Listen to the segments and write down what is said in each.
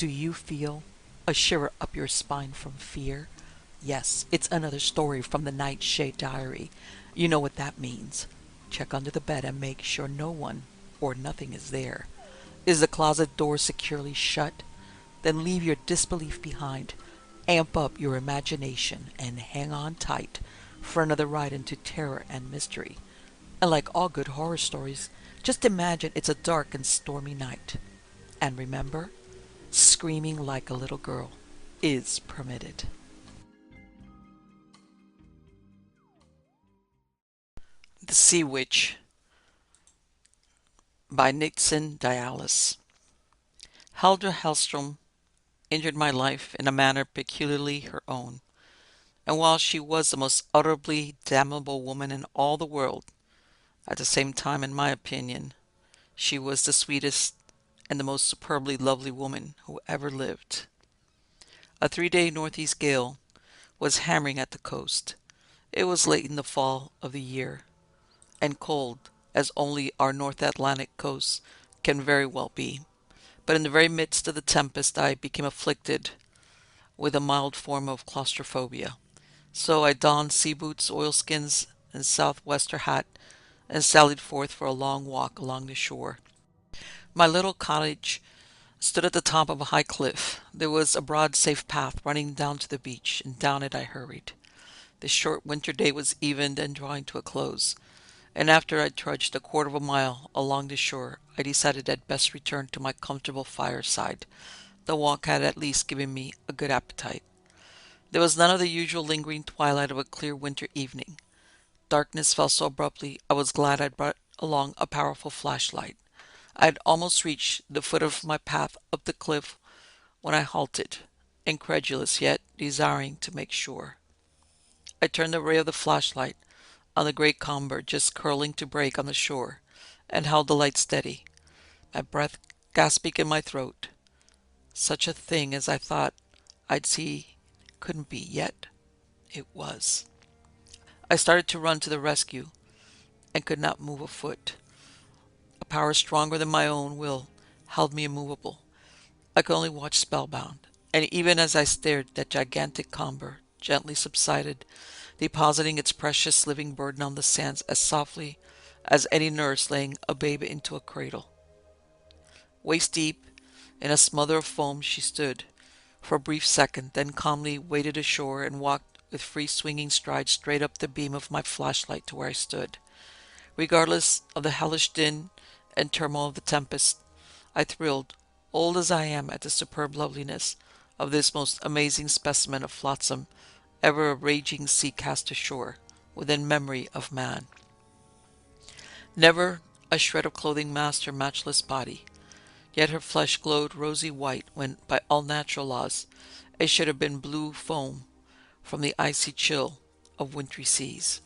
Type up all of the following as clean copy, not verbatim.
Do you feel a shiver up your spine from fear? Yes, it's another story from the Nightshade diary. You know what that means. Check under the bed and make sure no one or nothing is there. Is the closet door securely shut? Then leave your disbelief behind. Amp up your imagination and hang on tight for another ride into terror and mystery. And like all good horror stories, just imagine it's a dark and stormy night. And remember, screaming like a little girl is permitted. The Sea Witch by Nictzin Dyalhis. Heldra Hellstrom injured my life in a manner peculiarly her own, and while she was the most utterly damnable woman in all the world, at the same time, in my opinion, she was the sweetest and the most superbly lovely woman who ever lived. A 3-day northeast gale was hammering at the coast. It was late in the fall of the year, and cold as only our North Atlantic coast can very well be. But in the very midst of the tempest I became afflicted with a mild form of claustrophobia. So I donned sea boots, oilskins, and southwester hat, and sallied forth for a long walk along the shore. My little cottage stood at the top of a high cliff. There was a broad, safe path running down to the beach, and down it I hurried. The short winter day was evened and drawing to a close, and after I'd trudged a quarter of a mile along the shore, I decided I'd best return to my comfortable fireside. The walk had at least given me a good appetite. There was none of the usual lingering twilight of a clear winter evening. Darkness fell so abruptly I was glad I'd brought along a powerful flashlight. I had almost reached the foot of my path up the cliff when I halted, incredulous yet desiring to make sure. I turned the ray of the flashlight on the great comber just curling to break on the shore, and held the light steady, my breath gasping in my throat. Such a thing as I thought I'd see couldn't be yet. It was. I started to run to the rescue, and could not move a foot. A power stronger than my own will held me immovable. I could only watch spellbound, and even as I stared, that gigantic comber gently subsided, depositing its precious living burden on the sands as softly as any nurse laying a babe into a cradle. Waist deep in a smother of foam she stood for a brief second, then calmly waded ashore and walked with free swinging strides straight up the beam of my flashlight to where I stood. Regardless of the hellish din and turmoil of the tempest, I thrilled, old as I am, at the superb loveliness of this most amazing specimen of flotsam ever a raging sea cast ashore within memory of man. Never a shred of clothing masked her matchless body, yet her flesh glowed rosy white when, by all natural laws, it should have been blue foam from the icy chill of wintry seas.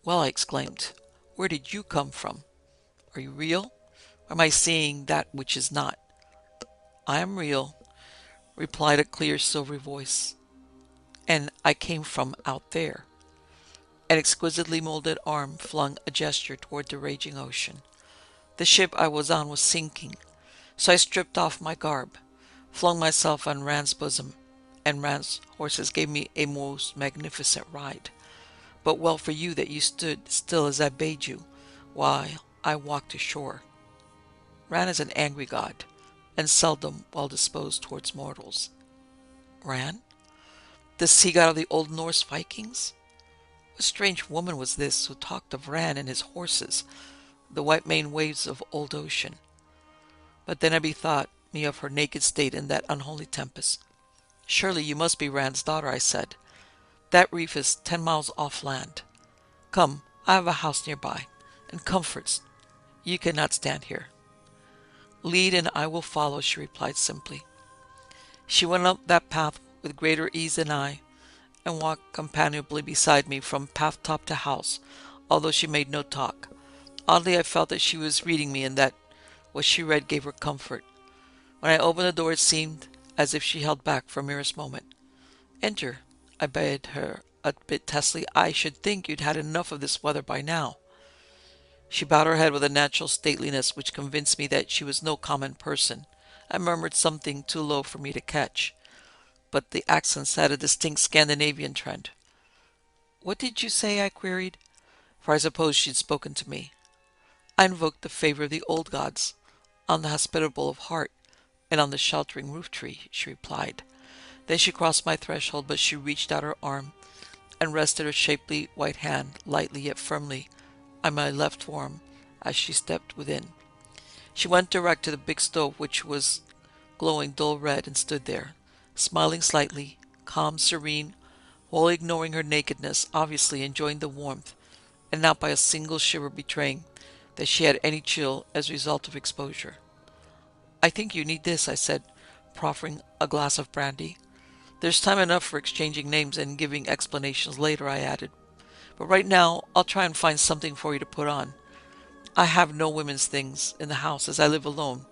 "Well," I exclaimed, "where did you come from? Are you real, or am I seeing that which is not?" "I am real," replied a clear silvery voice, "and I came from out there." An exquisitely molded arm flung a gesture toward the raging ocean. The ship I was on was sinking, so I stripped off my garb, flung myself on Rand's bosom, and Rand's horses gave me a most magnificent ride. But well for you that you stood still as I bade you, while I walked ashore. Ran is an angry god, and seldom well disposed towards mortals. Ran? The sea god of the old Norse Vikings? What strange woman was this who talked of Ran and his horses, the white-maned waves of old ocean? But then I bethought me of her naked state in that unholy tempest. "Surely you must be Ran's daughter," I said. "That reef is 10 miles off land. Come, I have a house nearby, and comforts. You cannot stand here." "Lead and I will follow," she replied simply. She went up that path with greater ease than I, and walked companionably beside me from path top to house, although she made no talk. Oddly, I felt that she was reading me, and that what she read gave her comfort. When I opened the door, it seemed as if she held back for a merest moment. "Enter," I bade her a bit testily. "I should think you'd had enough of this weather by now." She bowed her head with a natural stateliness which convinced me that she was no common person, I murmured something too low for me to catch, but the accents had a distinct Scandinavian trend. "What did you say?" I queried, for I supposed she'd spoken to me. "I invoked the favor of the old gods, on the hospitable of heart, and on the sheltering roof tree," she replied. Then she crossed my threshold, but she reached out her arm and rested her shapely white hand lightly yet firmly on my left forearm as she stepped within. She went direct to the big stove, which was glowing dull red, and stood there, smiling slightly, calm, serene, wholly ignoring her nakedness, obviously enjoying the warmth, and not by a single shiver betraying that she had any chill as a result of exposure. "I think you need this," I said, proffering a glass of brandy. "There's time enough for exchanging names and giving explanations later," I added. "But right now, I'll try and find something for you to put on. I have no women's things in the house as I live alone,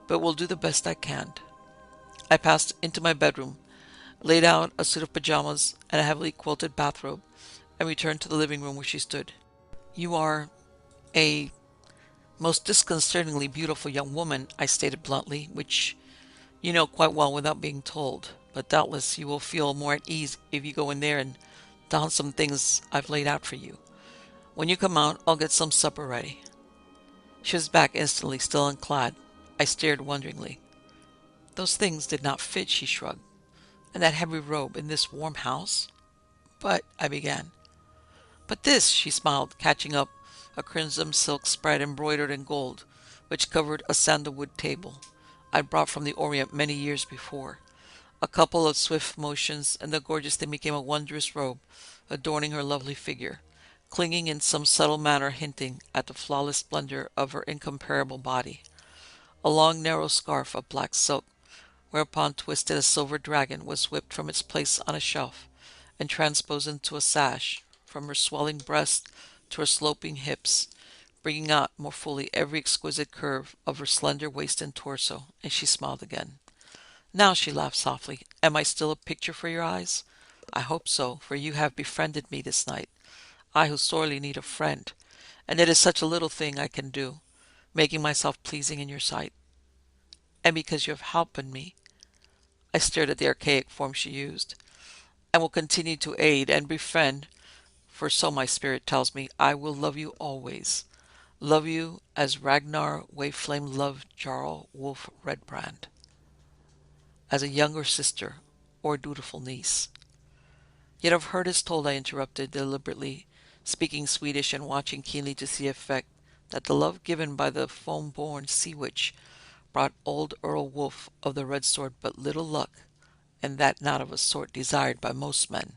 but will do the best I can." I passed into my bedroom, laid out a suit of pajamas and a heavily quilted bathrobe, and returned to the living room where she stood. "You are a most disconcertingly beautiful young woman," I stated bluntly, "which you know quite well without being told. But doubtless you will feel more at ease if you go in there and don some things I've laid out for you. When you come out, I'll get some supper ready." She was back instantly, still unclad. I stared wonderingly. "Those things did not fit," she shrugged. "And that heavy robe in this warm house?" "But," I began. "But this," she smiled, catching up a crimson silk spread embroidered in gold, which covered a sandalwood table I'd brought from the Orient many years before. A couple of swift motions, and the gorgeous thing became a wondrous robe, adorning her lovely figure, clinging in some subtle manner hinting at the flawless splendor of her incomparable body. A long narrow scarf of black silk, whereupon twisted a silver dragon, was whipped from its place on a shelf, and transposed into a sash, from her swelling breast to her sloping hips, bringing out more fully every exquisite curve of her slender waist and torso, and she smiled again. "Now," she laughed softly, "am I still a picture for your eyes? I hope so, for you have befriended me this night, I who sorely need a friend, and it is such a little thing I can do, making myself pleasing in your sight. And because you have helped me," I stared at the archaic form she used, "and will continue to aid and befriend, for so my spirit tells me, I will love you always. Love you as Ragnar Waveflame loved Jarl Wolf Redbrand, as a younger sister or dutiful niece." "Yet I've heard us told," I interrupted deliberately, speaking Swedish and watching keenly to see the effect that the love given by the foam-born sea witch brought old Earl Wolf of the Red Sword but little luck, and that not of a sort desired by most men.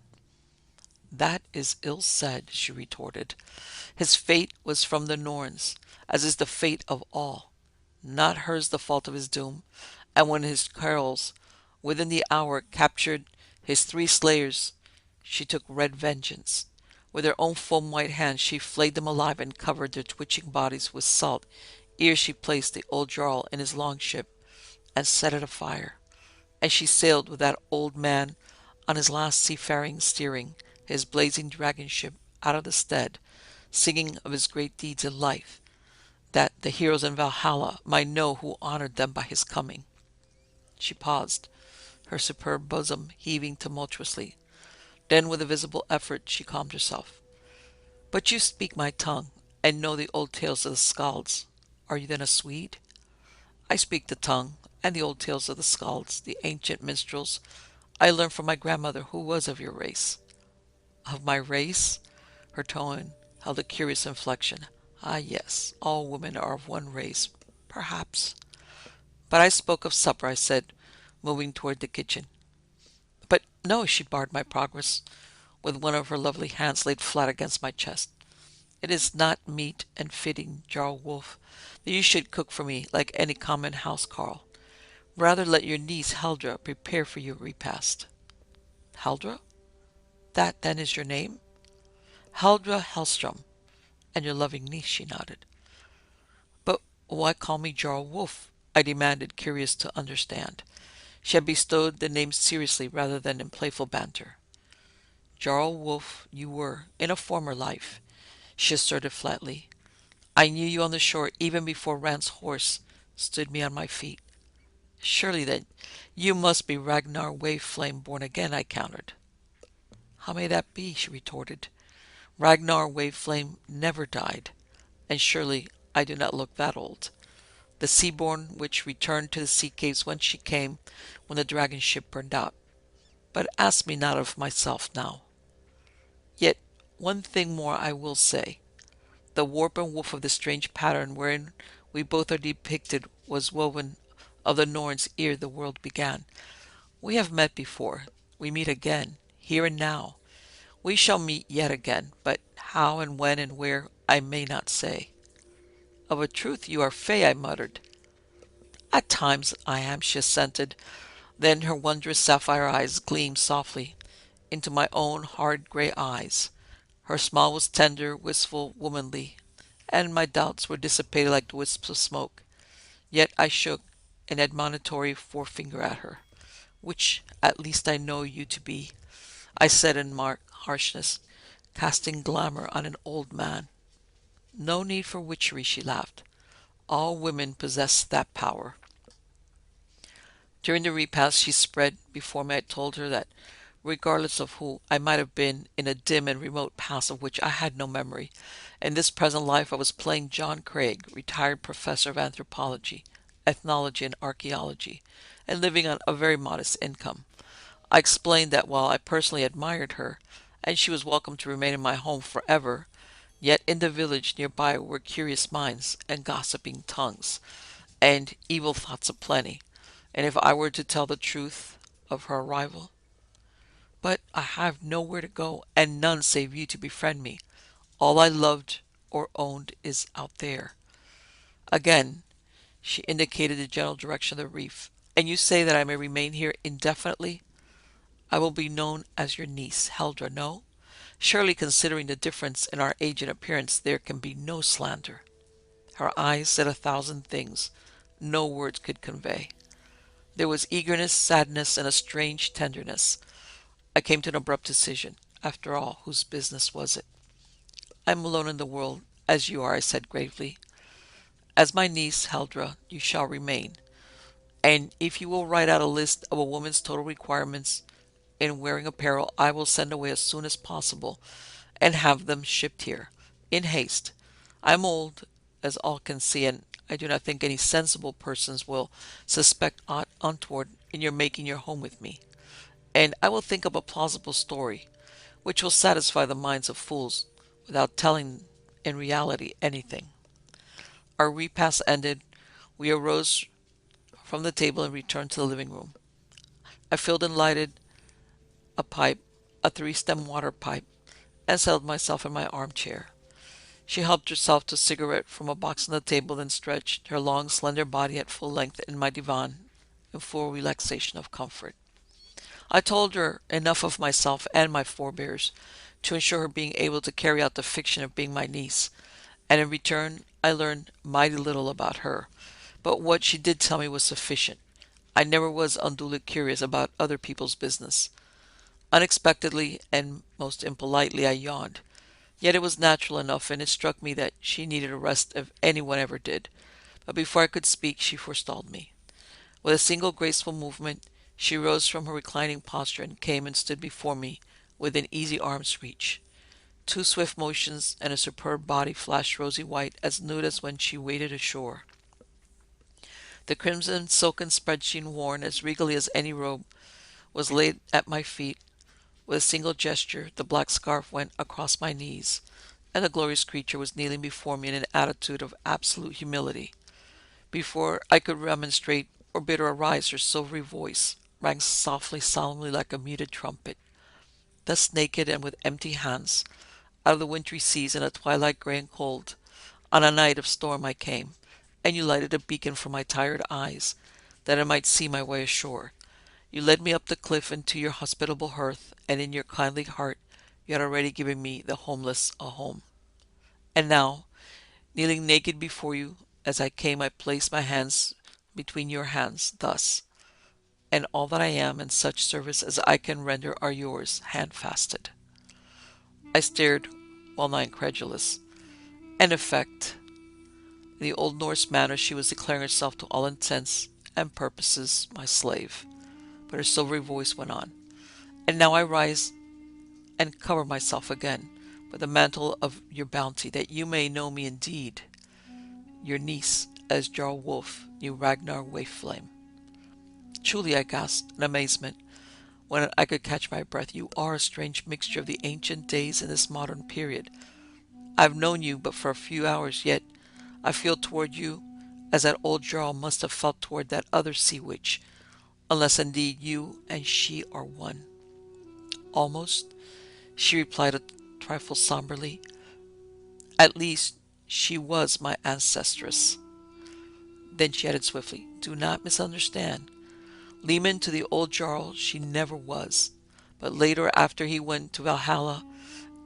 "That is ill said," she retorted. "His fate was from the Norns, as is the fate of all. Not hers the fault of his doom, and when his carles, within the hour, captured his three slayers, she took red vengeance. With her own foam-white hands she flayed them alive and covered their twitching bodies with salt ere she placed the old Jarl in his longship and set it afire. And she sailed with that old man on his last seafaring, steering his blazing dragon ship out of the stead, singing of his great deeds in life, that the heroes in Valhalla might know who honored them by his coming." She paused, her superb bosom heaving tumultuously. Then, with a visible effort, she calmed herself. "But you speak my tongue, and know the old tales of the Skalds. Are you then a Swede?" "I speak the tongue, and the old tales of the Skalds, the ancient minstrels I learned from my grandmother, who was of your race." "Of my race?" Her tone held a curious inflection. "Ah, yes, all women are of one race, perhaps. But I spoke of supper," I said, moving toward the kitchen. "But no," she barred my progress, with one of her lovely hands laid flat against my chest. "It is not meet and fitting, Jarl Wolf, that you should cook for me like any common housecarl. Rather let your niece Heldra prepare for your repast." "Heldra? That, then, is your name?" "Heldra Hellstrom, and your loving niece," she nodded. "But why call me Jarl Wolf?" I demanded, curious to understand. She had bestowed the name seriously rather than in playful banter. "Jarl Wolf you were, in a former life," she asserted flatly. "I knew you on the shore even before Rand's horse stood me on my feet." Surely then, you must be Ragnar Waveflame born again, I countered. How may that be? She retorted. Ragnar Waveflame never died, and surely I do not look that old. The Seaborn which returned to the sea caves whence she came when the dragon ship burned out. But ask me not of myself now. Yet one thing more I will say. The warp and woof of the strange pattern wherein we both are depicted was woven of the Norns ere the world began. We have met before. We meet again, here and now. We shall meet yet again, but how and when and where I may not say. Of a truth you are fey, I muttered. At times I am, she assented. Then her wondrous sapphire eyes gleamed softly into my own hard gray eyes. Her smile was tender, wistful, womanly, and my doubts were dissipated like the wisps of smoke. Yet I shook an admonitory forefinger at her. Which at least I know you to be, I said in marked harshness, casting glamour on an old man. No need for witchery, she laughed. All women possess that power. During the repast she spread before me, I told her that, regardless of who I might have been in a dim and remote past of which I had no memory, in this present life I was playing John Craig, retired professor of anthropology, ethnology, and archaeology, and living on a very modest income. I explained that while I personally admired her, and she was welcome to remain in my home forever, yet in the village nearby were curious minds and gossiping tongues, and evil thoughts aplenty, and if I were to tell the truth of her arrival, but I have nowhere to go, and none save you to befriend me. All I loved or owned is out there. Again, she indicated the general direction of the reef. And you say that I may remain here indefinitely? I will be known as your niece, Heldra, no? Surely, considering the difference in our age and appearance, there can be no slander. Her eyes said a thousand things no words could convey. There was eagerness, sadness, and a strange tenderness. I came to an abrupt decision. After all, whose business was it? I am alone in the world, as you are, I said gravely. As my niece, Heldra, you shall remain. And if you will write out a list of a woman's total requirements in wearing apparel, I will send away as soon as possible and have them shipped here, in haste. I am old, as all can see, and I do not think any sensible persons will suspect aught untoward in your making your home with me. And I will think up a plausible story, which will satisfy the minds of fools, without telling in reality anything. Our repast ended, we arose from the table and returned to the living room. I filled and lighted a pipe, a three-stem water pipe, and settled myself in my armchair. She helped herself to a cigarette from a box on the table, then stretched her long, slender body at full length in my divan in full relaxation of comfort. I told her enough of myself and my forebears to ensure her being able to carry out the fiction of being my niece, and in return I learned mighty little about her, but what she did tell me was sufficient. I never was unduly curious about other people's business. Unexpectedly and most impolitely I yawned. Yet it was natural enough, and it struck me that she needed a rest if anyone ever did. But before I could speak, she forestalled me. With a single graceful movement, she rose from her reclining posture and came and stood before me within easy arm's reach. Two swift motions, and a superb body flashed rosy white, as nude as when she waded ashore. The crimson silken spread she worn, as regally as any robe, was laid at my feet. With a single gesture, the black scarf went across my knees, and the glorious creature was kneeling before me in an attitude of absolute humility. Before I could remonstrate or bid her arise, her silvery voice rang softly, solemnly like a muted trumpet. Thus naked and with empty hands, out of the wintry seas in a twilight grey and cold, on a night of storm I came, and you lighted a beacon for my tired eyes, that I might see my way ashore. You led me up the cliff into your hospitable hearth, and in your kindly heart you had already given me, the homeless, a home. And now, kneeling naked before you, as I came I placed my hands between your hands, thus, and all that I am and such service as I can render are yours, handfasted. I stared, well nigh incredulous. In effect, in the old Norse manner she was declaring herself to all intents and purposes my slave. But her silvery voice went on. And now I rise and cover myself again with the mantle of your bounty, that you may know me indeed, your niece, as Jarl Wolf knew Ragnar Waiflame. Truly, I gasped in amazement when I could catch my breath, you are a strange mixture of the ancient days and this modern period. I've known you but for a few hours, yet I feel toward you as that old Jarl must have felt toward that other sea witch, unless indeed you and she are one. Almost, she replied a trifle somberly. At least, she was my ancestress. Then she added swiftly, do not misunderstand. Leman to the old Jarl she never was. But later, after he went to Valhalla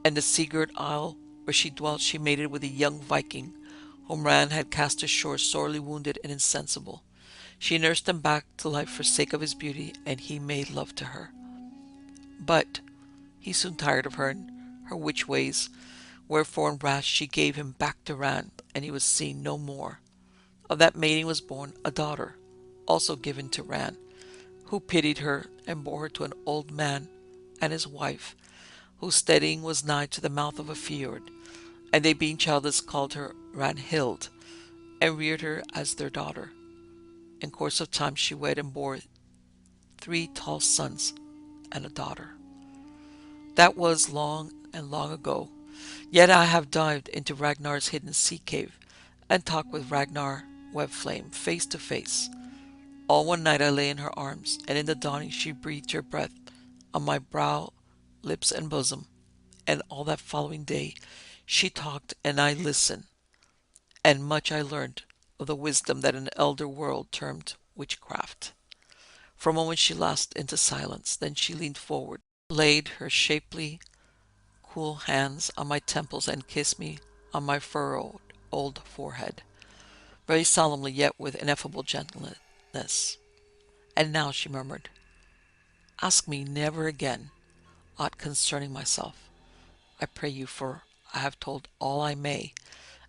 and the Sigurd Isle where she dwelt, she mated with a young Viking whom Ran had cast ashore sorely wounded and insensible. She nursed him back to life for sake of his beauty, and he made love to her. But he soon tired of her and her witch ways, wherefore in wrath she gave him back to Ran, and he was seen no more. Of that mating was born a daughter, also given to Ran, who pitied her and bore her to an old man and his wife, whose steading was nigh to the mouth of a fjord, and they being childless called her Ranhild, and reared her as their daughter. In course of time she wed and bore 3 tall sons and a daughter. That was long and long ago, yet I have dived into Ragnar's hidden sea cave, and talked with Ragnar Webflame face to face. All one night I lay in her arms, and in the dawning she breathed her breath on my brow, lips, and bosom, and all that following day she talked and I listened, and much I learned of the wisdom that an elder world termed witchcraft. For a moment she lapsed into silence, then she leaned forward, laid her shapely, cool hands on my temples, and kissed me on my furrowed old forehead, very solemnly yet with ineffable gentleness. And now, she murmured, ask me never again aught concerning myself, I pray you, for I have told all I may,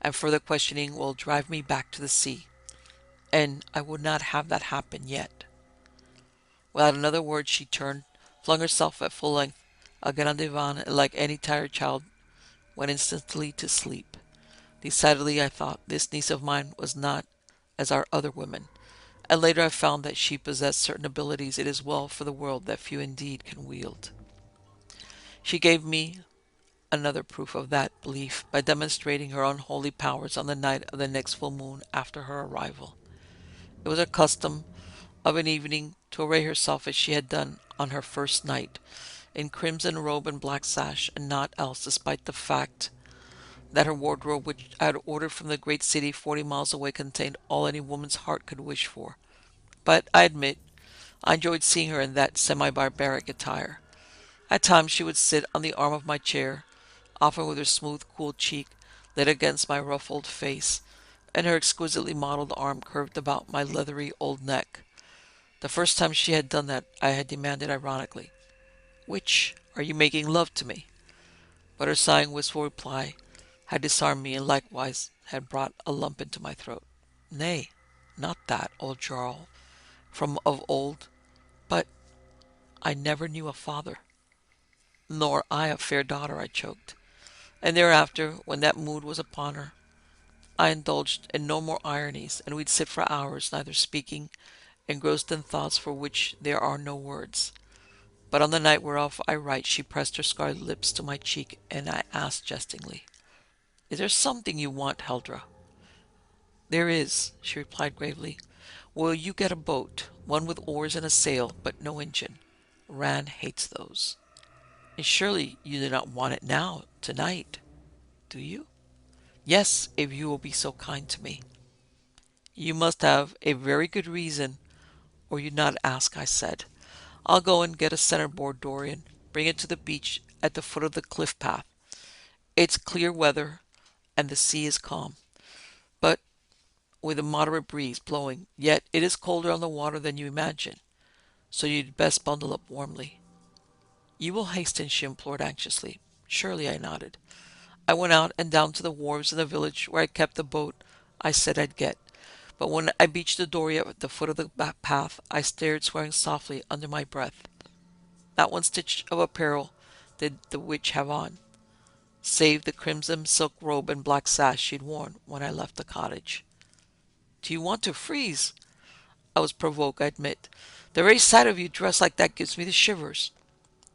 and further questioning will drive me back to the sea, and I would not have that happen yet. Without another word she turned, flung herself at full length again on the divan, and like any tired child went instantly to sleep. Decidedly, I thought, this niece of mine was not as our other women, and later I found that she possessed certain abilities it is well for the world that few indeed can wield. She gave me another proof of that belief by demonstrating her unholy powers on the night of the next full moon after her arrival. It was her custom of an evening to array herself as she had done on her first night, in crimson robe and black sash, and naught else, despite the fact that her wardrobe, which I had ordered from the great city 40 miles away, contained all any woman's heart could wish for. But I admit I enjoyed seeing her in that semi-barbaric attire. At times she would sit on the arm of my chair, often with her smooth, cool cheek laid against my ruffled face, and her exquisitely modeled arm curved about my leathery old neck. The first time she had done that, I had demanded ironically, "Which are you making love to me?" But her sighing, wistful reply had disarmed me, and likewise had brought a lump into my throat. "Nay, not that, old Jarl from of old, but I never knew a father." "Nor I a fair daughter," I choked. And thereafter, when that mood was upon her, I indulged in no more ironies, and we'd sit for hours, neither speaking, engrossed in thoughts for which there are no words. But on the night whereof I write, she pressed her scarlet lips to my cheek, and I asked jestingly, "Is there something you want, Heldra?" "There is," she replied gravely. "Will you get a boat, one with oars and a sail, but no engine? Ran hates those." "And surely you do not want it now, tonight, do you?" "Yes, if you will be so kind to me." "You must have a very good reason, or you'd not ask," I said. "I'll go and get a centerboard dory and bring it to the beach at the foot of the cliff path. It's clear weather, and the sea is calm, but with a moderate breeze blowing, yet it is colder on the water than you imagine, so you'd best bundle up warmly." "You will hasten," she implored anxiously. "Surely," I nodded. I went out and down to the wharves in the village where I kept the boat I said I'd get. But when I beached the dory at the foot of the path, I stared, swearing softly under my breath. Not one stitch of apparel did the witch have on, save the crimson silk robe and black sash she'd worn when I left the cottage. Do you want to freeze? I was provoked, I admit. The very sight of you dressed like that gives me the shivers.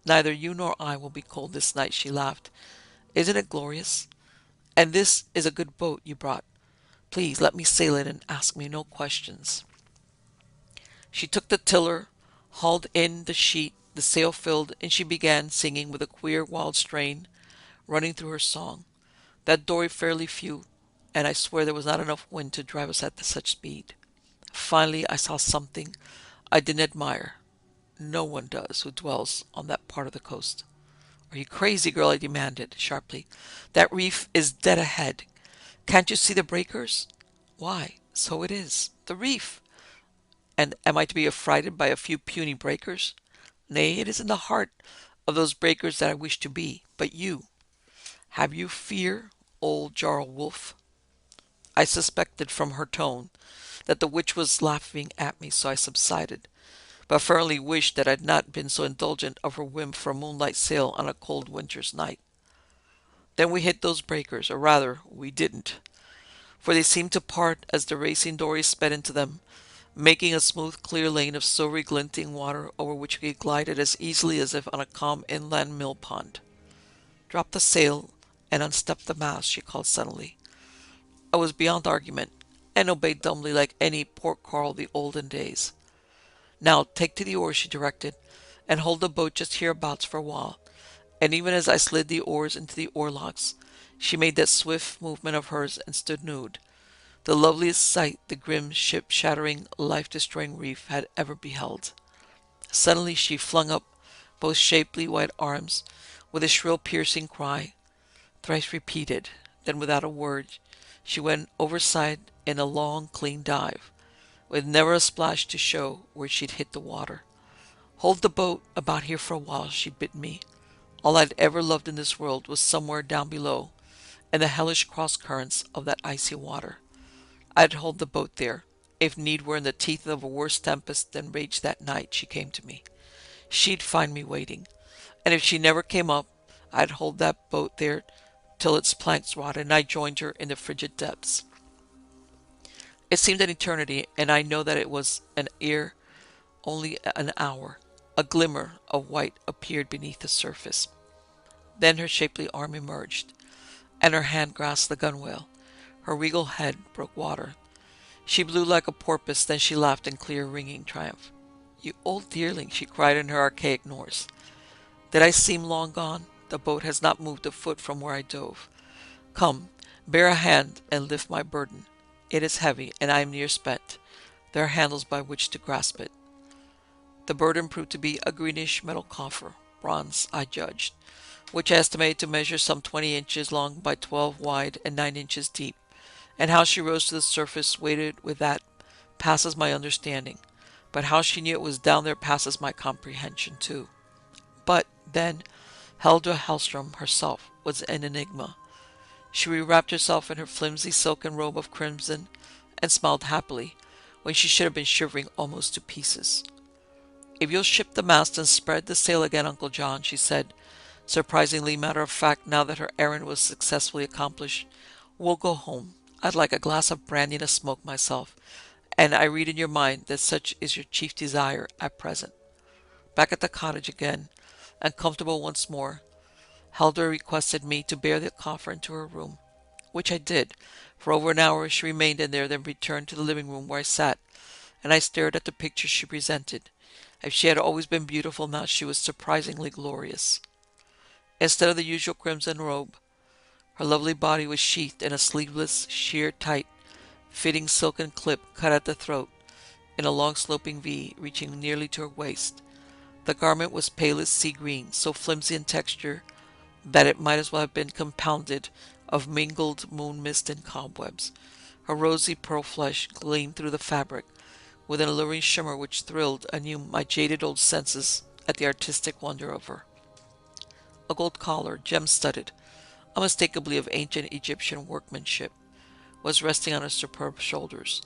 Neither you nor I will be cold this night, she laughed. Isn't it glorious? And this is a good boat you brought. Please let me sail it and ask me no questions. She took the tiller, hauled in the sheet, the sail filled, and she began singing with a queer wild strain running through her song. That dory fairly flew, and I swear there was not enough wind to drive us at such speed. Finally, I saw something I didn't admire. No one does who dwells on that part of the coast. Are you crazy, girl? I demanded sharply. That reef is dead ahead. Can't you see the breakers? Why, so it is. The reef. And am I to be affrighted by a few puny breakers? Nay, it is in the heart of those breakers that I wish to be. But you, have you fear, old Jarl Wolf? I suspected from her tone that the witch was laughing at me, so I subsided, but firmly wished that I had not been so indulgent of her whim for a moonlight sail on a cold winter's night. Then we hit those breakers, or rather, we didn't, for they seemed to part as the racing dory sped into them, making a smooth, clear lane of silvery glinting water over which we glided as easily as if on a calm inland mill pond. Drop the sail and unstep the mast, she called suddenly. I was beyond argument, and obeyed dumbly like any port carl of the olden days. Now take to the oars, she directed, and hold the boat just hereabouts for a while. And even as I slid the oars into the oarlocks, she made that swift movement of hers and stood nude, the loveliest sight the grim ship-shattering, life-destroying reef had ever beheld. Suddenly she flung up both shapely white arms with a shrill piercing cry, thrice repeated. Then without a word she went overside in a long, clean dive, with never a splash to show where she'd hit the water. Hold the boat about here for a while, she bid me. All I'd ever loved in this world was somewhere down below, in the hellish cross-currents of that icy water. I'd hold the boat there, if need were in the teeth of a worse tempest than raged that night she came to me. She'd find me waiting, and if she never came up, I'd hold that boat there till its planks rotted and I joined her in the frigid depths. It seemed an eternity, and I know that it was only an hour. A glimmer of white appeared beneath the surface. Then her shapely arm emerged, and her hand grasped the gunwale. Her regal head broke water. She blew like a porpoise, then she laughed in clear, ringing triumph. You old dearling, she cried in her archaic Norse. Did I seem long gone? The boat has not moved a foot from where I dove. Come, bear a hand and lift my burden. It is heavy, and I am near spent. There are handles by which to grasp it. The burden proved to be a greenish metal coffer, bronze, I judged, which I estimated to measure some 20 inches long by 12 wide and 9 inches deep, and how she rose to the surface weighted with that passes my understanding, but how she knew it was down there passes my comprehension too. But then Heldra Hellstrom herself was an enigma. She rewrapped herself in her flimsy silken robe of crimson and smiled happily when she should have been shivering almost to pieces. If you'll ship the mast and spread the sail again, Uncle John, she said, surprisingly matter-of-fact now that her errand was successfully accomplished, we'll go home. I'd like a glass of brandy and a smoke myself, and I read in your mind that such is your chief desire at present. Back at the cottage again, and comfortable once more, Heldra requested me to bear the coffer into her room, which I did. For over an hour she remained in there, then returned to the living room where I sat, and I stared at the picture she presented. If she had always been beautiful, now she was surprisingly glorious. Instead of the usual crimson robe, her lovely body was sheathed in a sleeveless, sheer tight, fitting silken clip cut at the throat, in a long sloping V reaching nearly to her waist. The garment was palest sea green, so flimsy in texture that it might as well have been compounded of mingled moon mist and cobwebs. Her rosy pearl flesh gleamed through the fabric with an alluring shimmer which thrilled anew my jaded old senses at the artistic wonder of her. A gold collar, gem-studded, unmistakably of ancient Egyptian workmanship, was resting on her superb shoulders.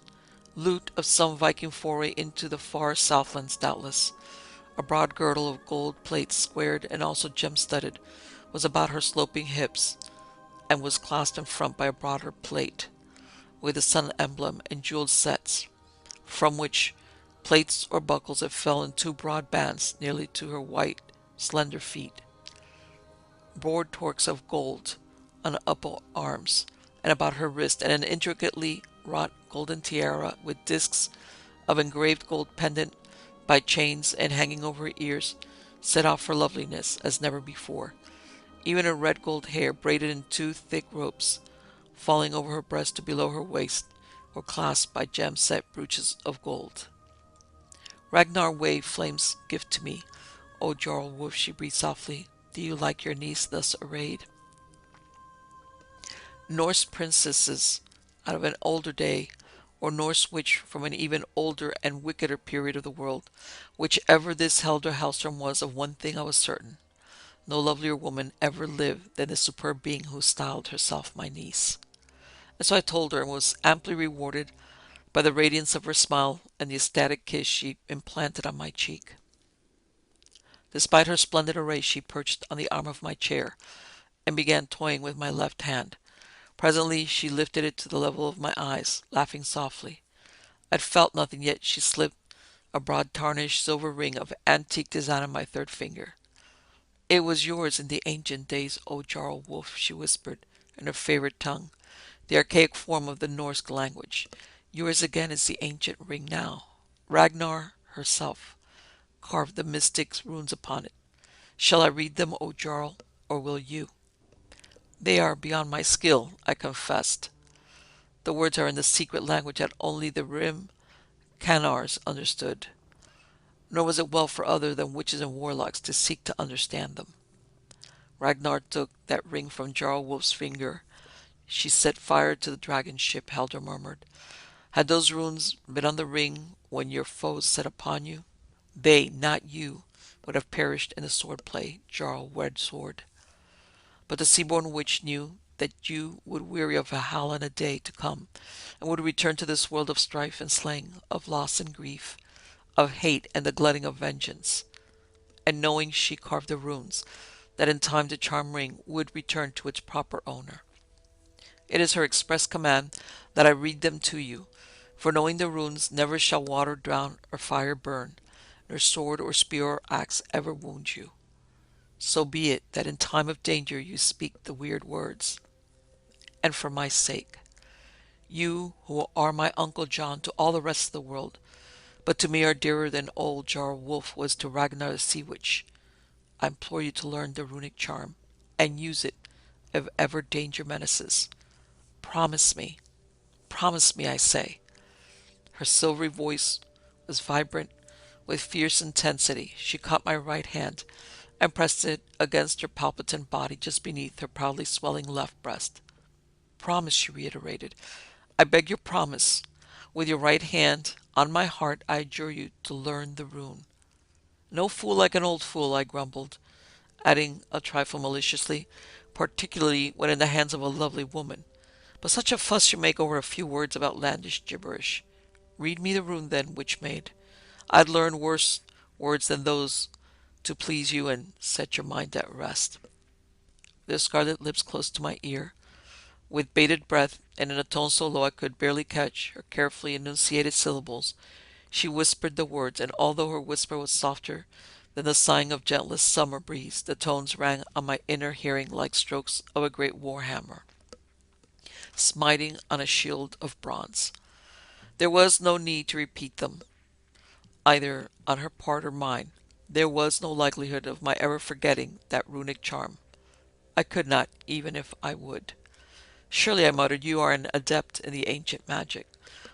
Loot of some Viking foray into the far southlands doubtless. A broad girdle of gold plates, squared and also gem-studded, was about her sloping hips, and was clasped in front by a broader plate, with the sun emblem and jeweled sets, from which plates or buckles it fell in two broad bands nearly to her white, slender feet. Broad torques of gold on her upper arms and about her wrist, and an intricately wrought golden tiara with discs of engraved gold pendant by chains and hanging over her ears, set off her loveliness as never before. Even her red gold hair, braided in two thick ropes, falling over her breast to below her waist, were clasped by gem-set brooches of gold. Ragnar waved Flame's gift to me. "O Jarl Wolf," she breathed softly, "do you like your niece thus arrayed?" Norse princesses out of an older day, or Norse witch from an even older and wickeder period of the world, whichever this Heldra Hellstrom was, of one thing I was certain: no lovelier woman ever lived than the superb being who styled herself my niece. And so I told her, and was amply rewarded by the radiance of her smile and the ecstatic kiss she implanted on my cheek. Despite her splendid array, she perched on the arm of my chair and began toying with my left hand. Presently she lifted it to the level of my eyes, laughing softly. I'd felt nothing, yet she slipped a broad tarnished silver ring of antique design on my third finger. "It was yours in the ancient days, O Jarl Wolf," she whispered in her favorite tongue, the archaic form of the Norse language. "Yours again is the ancient ring now. Ragnar herself carved the mystic runes upon it. Shall I read them, O Jarl, or will you?" "They are beyond my skill," I confessed. "The words are in the secret language that only the Rim Canars understood, nor was it well for other than witches and warlocks to seek to understand them." Ragnar took that ring from Jarl Wolf's finger. "She set fire to the dragon ship," Heldra murmured. "Had those runes been on the ring when your foes set upon you, they, not you, would have perished in the swordplay, Jarl Red Sword. But the seaborn witch knew that you would weary of Valhalla in a day to come, and would return to this world of strife and slaying, of loss and grief, of hate and the glutting of vengeance. And knowing she carved the runes, that in time the charmed ring would return to its proper owner. It is her express command that I read them to you, for knowing the runes, never shall water drown or fire burn, nor sword or spear or axe ever wound you. So be it that in time of danger you speak the weird words. And for my sake, you who are my Uncle John to all the rest of the world, but to me are dearer than old Jarl Wolf was to Ragnar the Sea Witch, I implore you to learn the runic charm, and use it if ever danger menaces. Promise me, I say." Her silvery voice was vibrant with fierce intensity. She caught my right hand and pressed it against her palpitant body just beneath her proudly swelling left breast. "Promise," she reiterated. "I beg your promise. With your right hand on my heart, I adjure you to learn the rune." "No fool like an old fool," I grumbled, adding a trifle maliciously, "particularly when in the hands of a lovely woman. But such a fuss you make over a few words of outlandish gibberish. Read me the rune then, witch maid. I'd learn worse words than those to please you and set your mind at rest." The scarlet lips close to my ear, with bated breath, and in a tone so low I could barely catch her carefully enunciated syllables, she whispered the words, and although her whisper was softer than the sighing of gentlest summer breeze, the tones rang on my inner hearing like strokes of a great war hammer, smiting on a shield of bronze. There was no need to repeat them, either on her part or mine. There was no likelihood of my ever forgetting that runic charm. I could not, even if I would. "Surely," I muttered, "you are an adept in the ancient magic.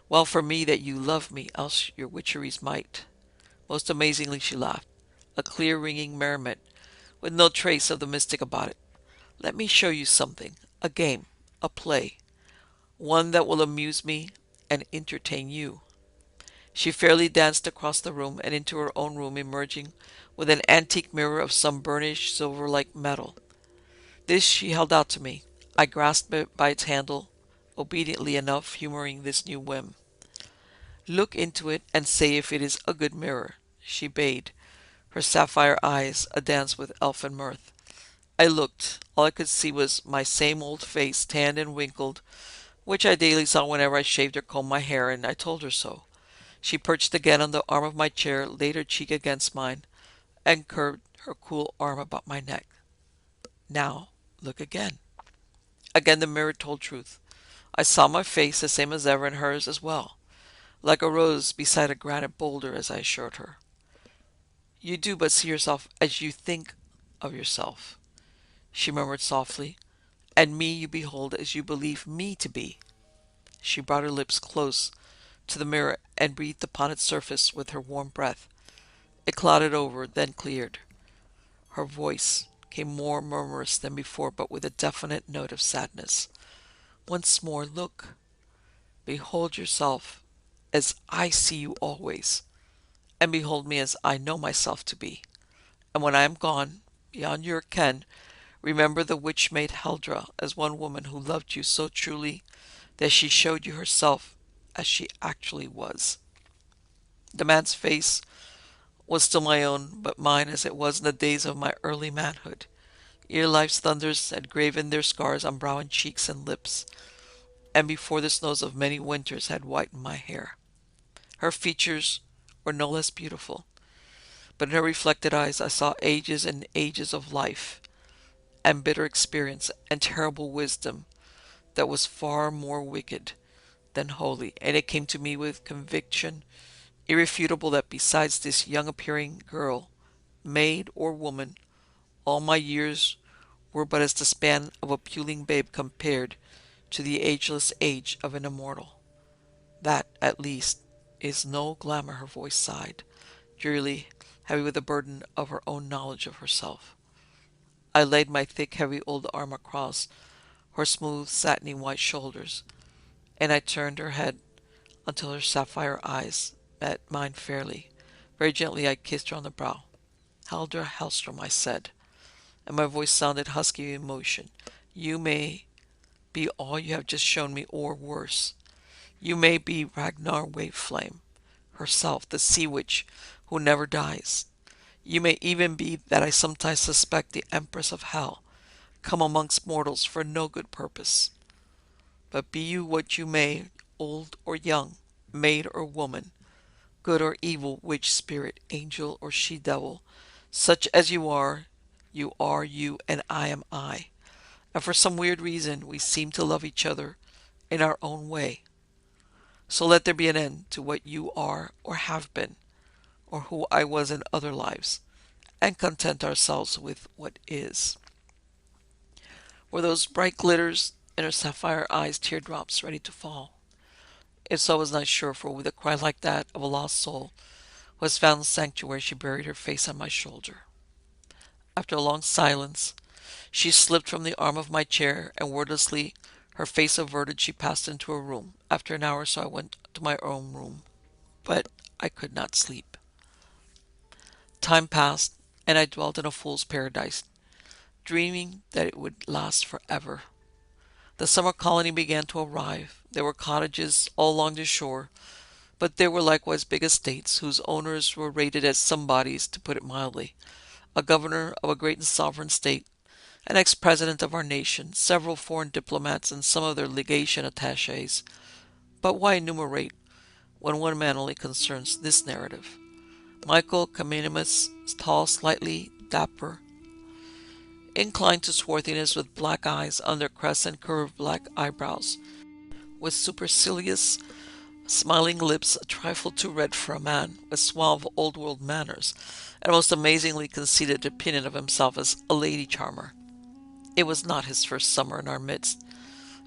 Well for me that you love me, else your witcheries might—" Most amazingly she laughed, a clear ringing merriment, with no trace of the mystic about it. "Let me show you something, a game, a play, one that will amuse me and entertain you." She fairly danced across the room and into her own room, emerging with an antique mirror of some burnished silver-like metal. This she held out to me. I grasped it by its handle, obediently enough, humoring this new whim. Look into it and say if it is a good mirror, she bade, her sapphire eyes a dance with elfin mirth. I looked. All I could see was my same old face, tanned and wrinkled, which I daily saw whenever I shaved or combed my hair, and I told her so. She perched again on the arm of my chair, laid her cheek against mine, and curved her cool arm about my neck. Now, look again. Again the mirror told truth. I saw my face the same as ever, and hers as well, like a rose beside a granite boulder, as I assured her. You do but see yourself as you think of yourself, she murmured softly, and me you behold as you believe me to be. She brought her lips close to the mirror and breathed upon its surface with her warm breath. It clouded over, then cleared. Her voice came more murmurous than before, but with a definite note of sadness. Once more, look. Behold yourself as I see you always, and behold me as I know myself to be. And when I am gone, beyond your ken, remember the witch-maid Heldra as one woman who loved you so truly that she showed you herself as she actually was. The man's face was still my own, but mine as it was in the days of my early manhood, ere life's thunders had graven their scars on brow and cheeks and lips, and before the snows of many winters had whitened my hair. Her features were no less beautiful, but in her reflected eyes I saw ages and ages of life, and bitter experience, and terrible wisdom that was far more wicked than holy, and it came to me with conviction irrefutable that besides this young appearing girl, maid or woman, all my years were but as the span of a puling babe compared to the ageless age of an immortal. That, at least, is no glamour, her voice sighed, drearily, heavy with the burden of her own knowledge of herself. I laid my thick, heavy old arm across her smooth, satiny white shoulders, and I turned her head until her sapphire eyes met mine fairly. Very gently I kissed her on the brow. Heldra Hellstrom, I said, and my voice sounded husky with emotion. You may be all you have just shown me, or worse. You may be Ragnar Waveflame herself, the sea witch who never dies. You may even be that I sometimes suspect the Empress of Hell, come amongst mortals for no good purpose. But be you what you may, old or young, maid or woman, good or evil, witch, spirit, angel, or she-devil, such as you are you, and I am I. And for some weird reason, we seem to love each other in our own way. So let there be an end to what you are or have been, or who I was in other lives, and content ourselves with what is. Were those bright glitters in her sapphire eyes teardrops ready to fall? If so, I was not sure, for with a cry like that of a lost soul who has found sanctuary, she buried her face on my shoulder. After a long silence, she slipped from the arm of my chair, and wordlessly, her face averted, she passed into her room. After an hour or so I went to my own room, but I could not sleep. Time passed, and I dwelt in a fool's paradise, dreaming that it would last forever. The summer colony began to arrive. There were cottages all along the shore, but there were likewise big estates whose owners were rated as somebodies, to put it mildly. A governor of a great and sovereign state, an ex-president of our nation, several foreign diplomats, and some of their legation attaches. But why enumerate when one man only concerns this narrative? Michael Cominimus, tall, slightly dapper, inclined to swarthiness, with black eyes under crescent curved black eyebrows, with supercilious smiling lips a trifle too red for a man, with suave old-world manners, and a most amazingly conceited opinion of himself as a lady charmer. It was not his first summer in our midst,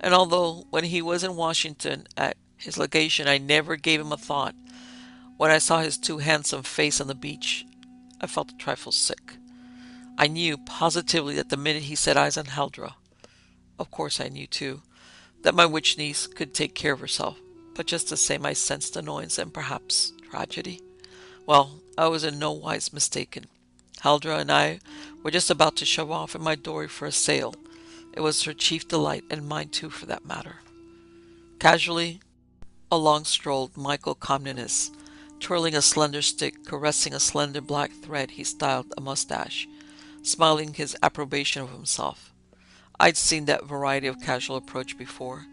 and although when he was in Washington at his legation I never gave him a thought, when I saw his too handsome face on the beach, I felt a trifle sick. I knew positively that the minute he set eyes on Heldra, of course I knew too, that my witch niece could take care of herself, but just the same I sensed annoyance and perhaps tragedy. Well, I was in no wise mistaken. Heldra and I were just about to shove off in my dory for a sail. It was her chief delight, and mine too for that matter. Casually, Along strolled Michael Comnenus, twirling a slender stick, caressing a slender black thread he styled a mustache, smiling his approbation of himself. I'd seen that variety of casual approach before.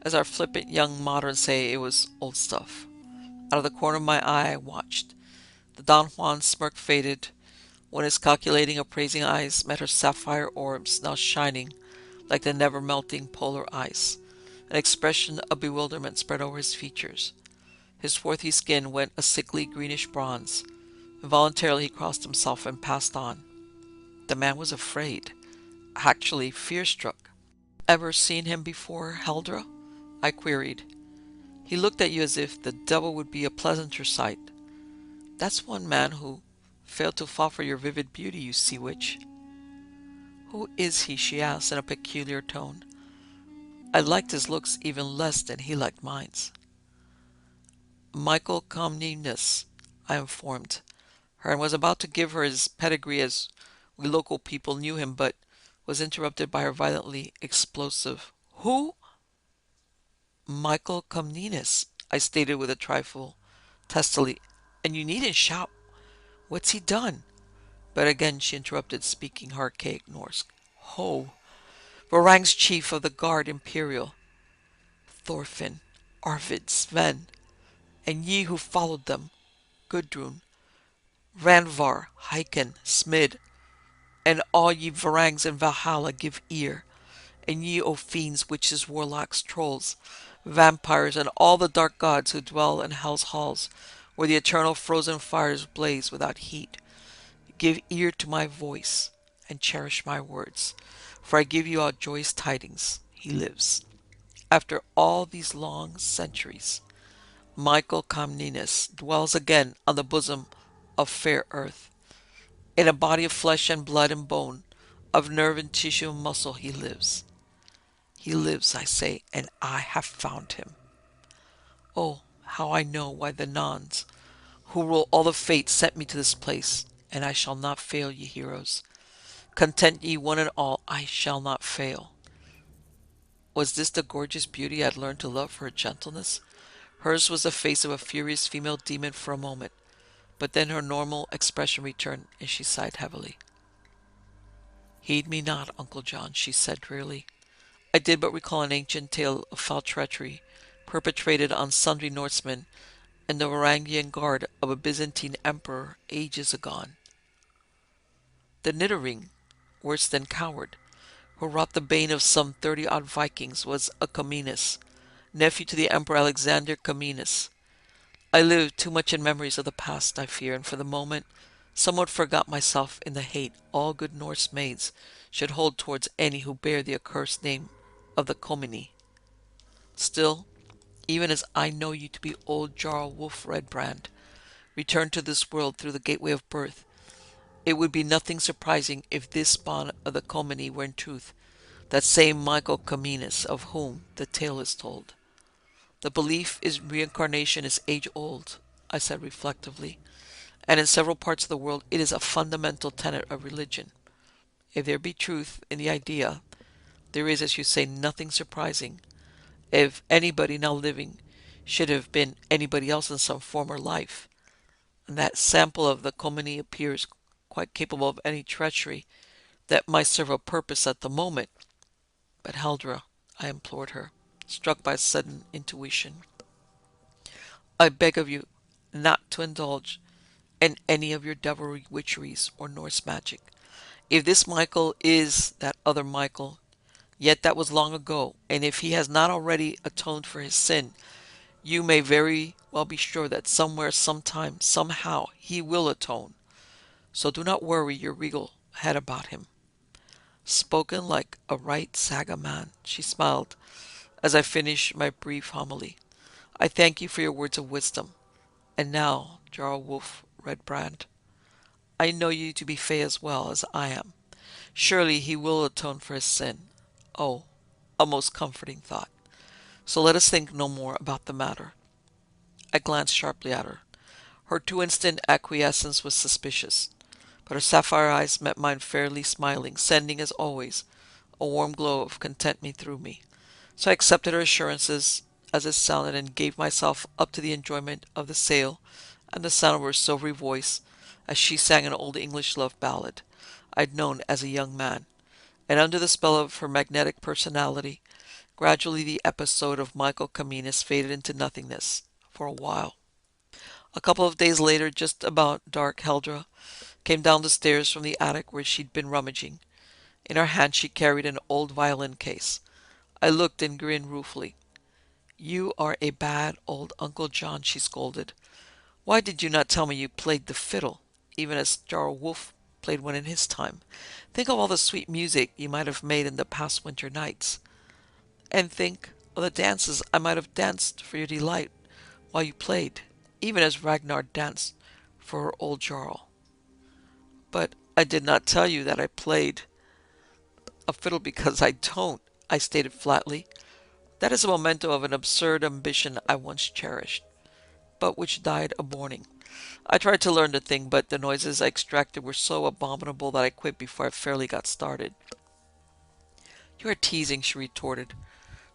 As our flippant young moderns say, it was old stuff. Out of the corner of my eye I watched. The Don Juan smirk faded when his calculating, appraising eyes met her sapphire orbs, now shining like the never-melting polar ice. An expression of bewilderment spread over his features. His swarthy skin went a sickly greenish bronze. Involuntarily he crossed himself and passed on. The man was afraid, actually fear-struck. "Ever seen him before, Heldra?" I queried. "He looked at you as if the devil would be a pleasanter sight." "That's one man who failed to fall for your vivid beauty, you sea witch." "Who is he?" she asked in a peculiar tone. I liked his looks even less than he liked mine. "Michael Comnenus," I informed her, and was about to give her his pedigree as we local people knew him, but was interrupted by her violently explosive, "Who?" "Michael Comnenus," I stated with a trifle testily, "and you needn't shout. What's he done?" But again she interrupted, speaking archaic Norse. "Ho, Varang's chief of the guard imperial, Thorfinn, Arvid, Sven, and ye who followed them, Gudrun, Randvar, Hyken, Smid, and all ye Varangs in Valhalla give ear, and ye, O fiends, witches, warlocks, trolls, vampires, and all the dark gods who dwell in hell's halls, where the eternal frozen fires blaze without heat. Give ear to my voice, and cherish my words, for I give you all joyous tidings. He lives. After all these long centuries, Michael Comnenus dwells again on the bosom of fair earth. In a body of flesh and blood and bone, of nerve and tissue and muscle, he lives. He lives, I say, and I have found him. Oh, how I know why the nuns who rule all the fates sent me to this place, and I shall not fail ye, heroes. Content ye one and all, I shall not fail." Was this the gorgeous beauty I had learned to love for her gentleness? Hers was the face of a furious female demon for a moment, but then her normal expression returned, and she sighed heavily. "Heed me not, Uncle John," she said drearily. "I did but recall an ancient tale of foul treachery perpetrated on sundry Norsemen in the Varangian guard of a Byzantine emperor ages agone. The Niddering, worse than coward, who wrought the bane of some 30-odd Vikings, was a Comnenus, nephew to the Emperor Alexander Comnenus. I lived too much in memories of the past, I fear, and for the moment somewhat forgot myself in the hate all good Norse maids should hold towards any who bear the accursed name of the Comini. Still, even as I know you to be old Jarl Wolf Redbrand, returned to this world through the gateway of birth, it would be nothing surprising if this spawn of the Comini were in truth that same Michael Comnenus of whom the tale is told. The belief in reincarnation is age-old, I said reflectively, and in several parts of the world it is a fundamental tenet of religion. If there be truth in the idea, there is, as you say, nothing surprising if anybody now living should have been anybody else in some former life, and that sample of the Comini appears quite capable of any treachery that might serve a purpose at the moment. But Heldra, I implored her, struck by a sudden intuition, I beg of you not to indulge in any of your devilry, witcheries, or Norse magic. If this Michael is that other Michael, yet that was long ago, and if he has not already atoned for his sin, you may very well be sure that somewhere, sometime, somehow, he will atone. So do not worry your regal head about him. Spoken like a right saga man, she smiled as I finished my brief homily. I thank you for your words of wisdom. And now, Jarl Wolf Redbrand, I know you to be fey as well as I am. Surely he will atone for his sin. Oh, a most comforting thought. So let us think no more about the matter. I glanced sharply at her. Her too instant acquiescence was suspicious, but her sapphire eyes met mine fairly smiling, sending, as always, a warm glow of contentment through me. So I accepted her assurances as it sounded and gave myself up to the enjoyment of the sail and the sound of her silvery voice as she sang an old English love ballad I'd known as a young man. And under the spell of her magnetic personality, gradually the episode of Michael Kaminas faded into nothingness for a while. A couple of days later, just about dark, Heldra came down the stairs from the attic where she'd been rummaging. In her hand she carried an old violin case. I looked and grinned ruefully. "You are a bad old Uncle John," she scolded. "Why did you not tell me you played the fiddle, even as Jarl Wolf played one in his time? Think of all the sweet music you might have made in the past winter nights. And think of the dances I might have danced for your delight while you played, even as Ragnar danced for her old Jarl." "But I did not tell you that I played a fiddle because I don't," I stated flatly. "That is a memento of an absurd ambition I once cherished, but which died a morning. I tried to learn the thing, but the noises I extracted were so abominable that I quit before I fairly got started." "You are teasing," she retorted,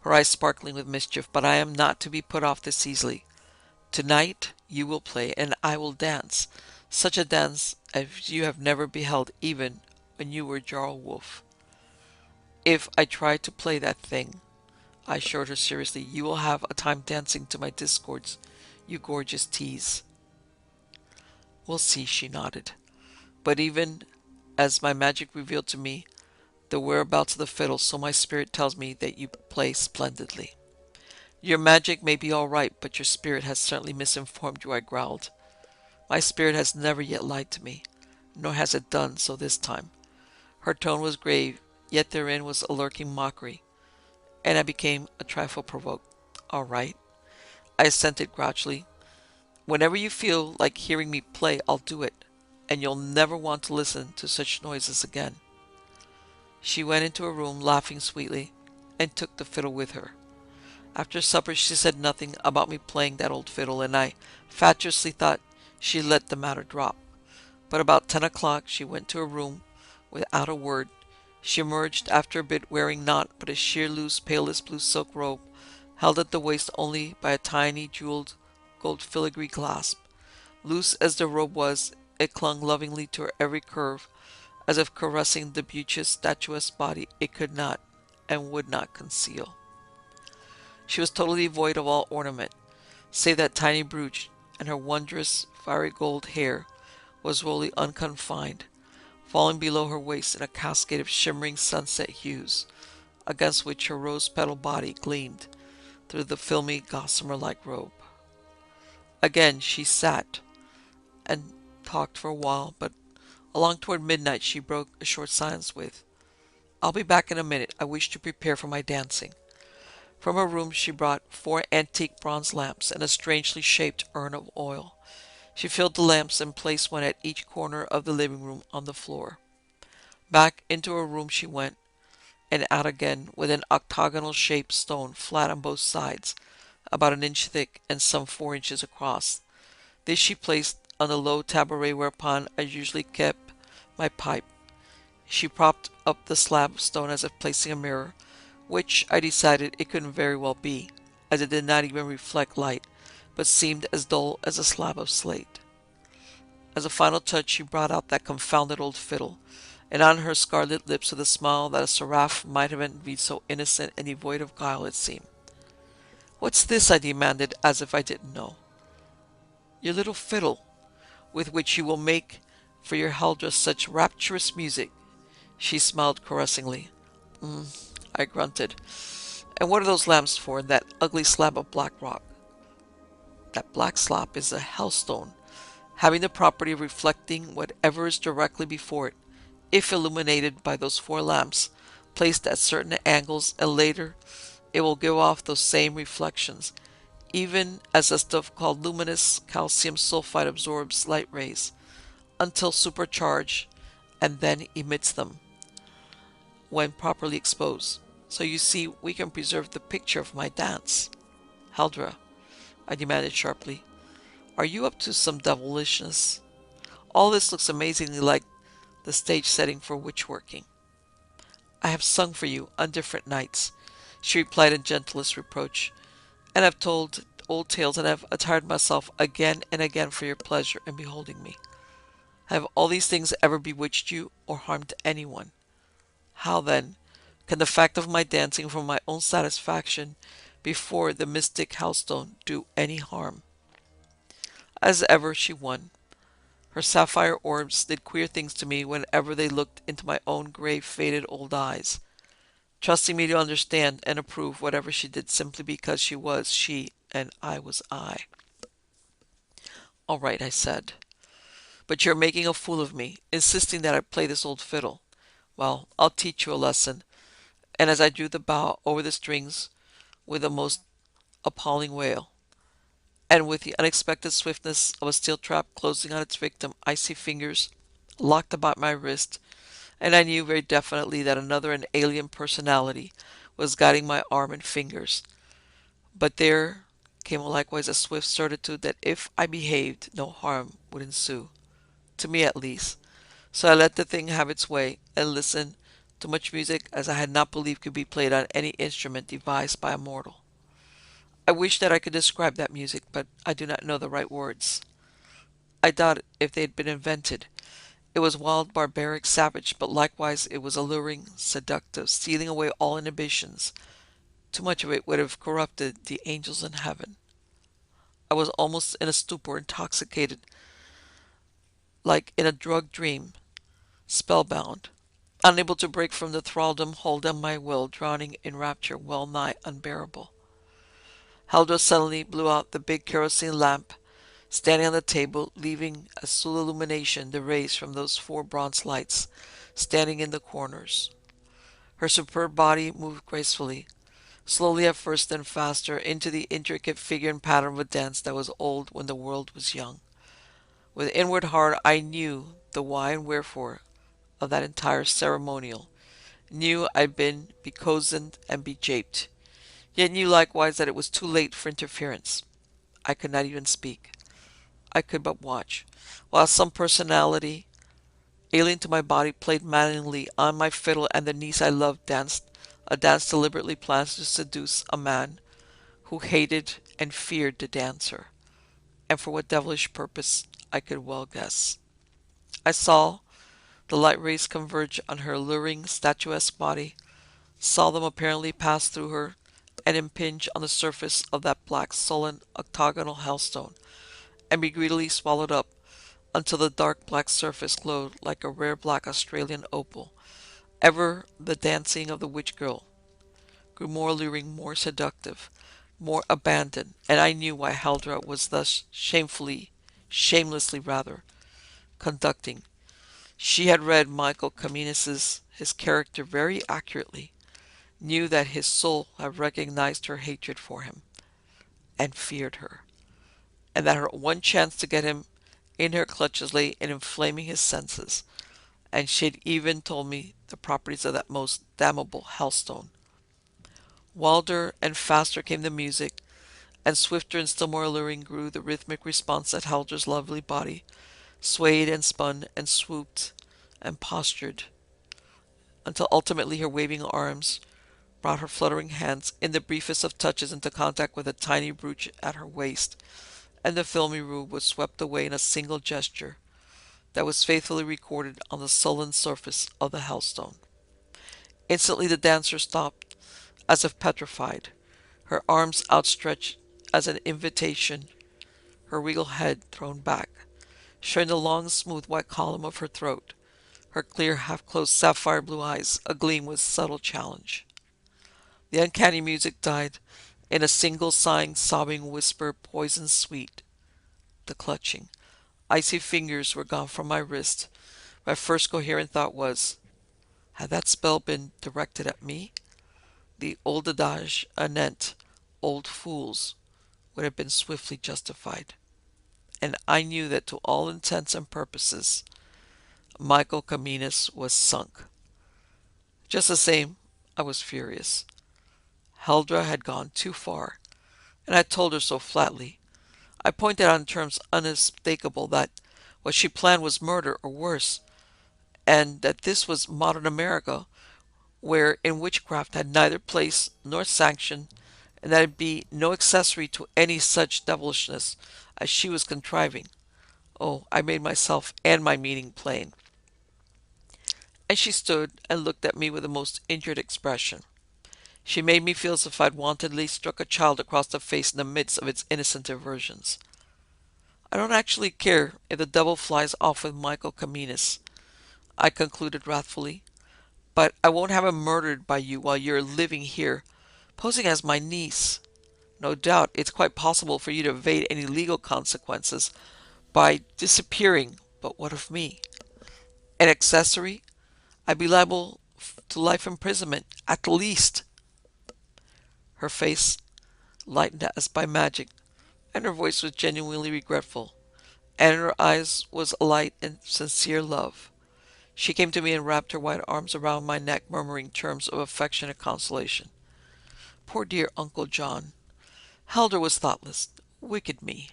her eyes sparkling with mischief, "but I am not to be put off this easily. Tonight you will play, and I will dance. Such a dance as you have never beheld even when you were Jarl Wolf." "If I try to play that thing," I assured her seriously, "you will have a time dancing to my discords, you gorgeous tease." "We'll see," she nodded. "But even as my magic revealed to me the whereabouts of the fiddle, so my spirit tells me that you play splendidly." "Your magic may be all right, but your spirit has certainly misinformed you," I growled. "My spirit has never yet lied to me, nor has it done so this time." Her tone was grave, yet therein was a lurking mockery, and I became a trifle provoked. "All right," I assented grouchily. "Whenever you feel like hearing me play, I'll do it, and you'll never want to listen to such noises again." She went into her room, laughing sweetly, and took the fiddle with her. After supper she said nothing about me playing that old fiddle, and I fatuously thought she let the matter drop. But about 10 o'clock she went to her room without a word. She emerged after a bit wearing naught but a sheer loose palest blue silk robe, held at the waist only by a tiny jeweled gold filigree clasp. Loose as the robe was, it clung lovingly to her every curve, as if caressing the beauteous, statuesque body it could not and would not conceal. She was totally devoid of all ornament, save that tiny brooch, and her wondrous, fiery gold hair was wholly unconfined, falling below her waist in a cascade of shimmering sunset hues, against which her rose-petal body gleamed through the filmy, gossamer-like robe. Again she sat and talked for a while, but along toward midnight she broke a short silence with, "I'll be back in a minute. I wish to prepare for my dancing." From her room she brought 4 antique bronze lamps and a strangely shaped urn of oil. She filled the lamps and placed one at each corner of the living room on the floor. Back into her room she went, and out again with an octagonal-shaped stone flat on both sides, about an inch thick and some 4 inches across. This she placed on the low taboret whereupon I usually kept my pipe. She propped up the slab of stone as if placing a mirror, which I decided it couldn't very well be, as it did not even reflect light, but seemed as dull as a slab of slate. As a final touch she brought out that confounded old fiddle, and on her scarlet lips with a smile that a seraph might have envied, so innocent and devoid of guile it seemed. "What's this?" I demanded, as if I didn't know. "Your little fiddle, with which you will make for your Heldra such rapturous music." She smiled caressingly. I grunted. "And what are those lamps for, and that ugly slab of black rock?" "That black slab is a hellstone, having the property of reflecting whatever is directly before it, if illuminated by those 4 lamps placed at certain angles, and later it will give off those same reflections, even as a stuff called luminous calcium sulfide absorbs light rays, until supercharged, and then emits them, when properly exposed. So you see we can preserve the picture of my dance." "Heldra," I demanded sharply, "are you up to some devilishness? All this looks amazingly like the stage setting for witch-working." "I have sung for you on different nights," she replied in gentlest reproach, and I've told old tales, and I've attired myself again and again for your pleasure in beholding me. Have all these things ever bewitched you or harmed anyone? How, then, can the fact of my dancing for my own satisfaction before the mystic Hellstone do any harm? As ever, she won. Her sapphire orbs did queer things to me whenever they looked into my own grey, faded old eyes, trusting me to understand and approve whatever she did simply because she was she and I was I. All right, I said, but you're making a fool of me, insisting that I play this old fiddle. Well, I'll teach you a lesson. And as I drew the bow over the strings with a most appalling wail, and with the unexpected swiftness of a steel trap closing on its victim, icy fingers locked about my wrist, and I knew very definitely that another and alien personality was guiding my arm and fingers. But there came likewise a swift certitude that if I behaved, no harm would ensue, to me at least. So I let the thing have its way, and listened to much music as I had not believed could be played on any instrument devised by a mortal. I wish that I could describe that music, but I do not know the right words. I doubt if they had been invented. It was wild, barbaric, savage, but likewise it was alluring, seductive, stealing away all inhibitions. Too much of it would have corrupted the angels in heaven. I was almost in a stupor, intoxicated, like in a drugged dream, spellbound, unable to break from the thraldom hold on my will, drowning in rapture well nigh unbearable. Heldra suddenly blew out the big kerosene lamp standing on the table, leaving as sole illumination the rays from those four bronze lights standing in the corners. Her superb body moved gracefully, slowly at first, then faster, into the intricate figure and pattern of a dance that was old when the world was young. With inward heart I knew the why and wherefore of that entire ceremonial, knew I'd been becozened and bejaped, yet knew likewise that it was too late for interference. I could not even speak. I could but watch, while some personality alien to my body played maddeningly on my fiddle, and the niece I loved danced a dance deliberately planned to seduce a man who hated and feared the dancer, and for what devilish purpose I could well guess. I saw the light rays converge on her alluring, statuesque body, saw them apparently pass through her and impinge on the surface of that black, sullen, octagonal hellstone, and be greedily swallowed up until the dark black surface glowed like a rare black Australian opal. Ever the dancing of the witch girl grew more alluring, more seductive, more abandoned, and I knew why Heldra was thus shamelessly rather, conducting. She had read Michael Comenius's his character very accurately, knew that his soul had recognized her hatred for him, and feared her, and that her one chance to get him in her clutches lay in inflaming his senses, and she had even told me the properties of that most damnable hellstone. Wilder and faster came the music, and swifter and still more alluring grew the rhythmic response that Heldra's lovely body swayed and spun and swooped and postured, until ultimately her waving arms brought her fluttering hands in the briefest of touches into contact with a tiny brooch at her waist, and the filmy robe was swept away in a single gesture that was faithfully recorded on the sullen surface of the hellstone. Instantly the dancer stopped, as if petrified, her arms outstretched as an invitation, her regal head thrown back, showing the long, smooth, white column of her throat, her clear, half-closed, sapphire blue eyes agleam with subtle challenge. The uncanny music died in a single sighing, sobbing whisper, poison sweet. The clutching, icy fingers were gone from my wrist. My first coherent thought was, had that spell been directed at me? The old adage anent old fools would have been swiftly justified, and I knew that to all intents and purposes Michael Comenius was sunk. Just the same, I was furious. Heldra had gone too far, and I told her so flatly. I pointed out in terms unmistakable that what she planned was murder or worse, and that this was modern America, where in witchcraft had neither place nor sanction, and that it be no accessory to any such devilishness as she was contriving. Oh, I made myself and my meaning plain. And she stood and looked at me with a most injured expression. She made me feel as if I'd wantonly struck a child across the face in the midst of its innocent aversions. I don't actually care if the devil flies off with Michael Comines, I concluded wrathfully, but I won't have him murdered by you while you're living here, posing as my niece. No doubt it's quite possible for you to evade any legal consequences by disappearing, but what of me? An accessory? I'd be liable to life imprisonment, at the least. Her face lightened as by magic, and her voice was genuinely regretful, and in her eyes was a light and sincere love. She came to me and wrapped her white arms around my neck, murmuring terms of affectionate consolation. Poor dear Uncle John. Heldra was thoughtless. Wicked me.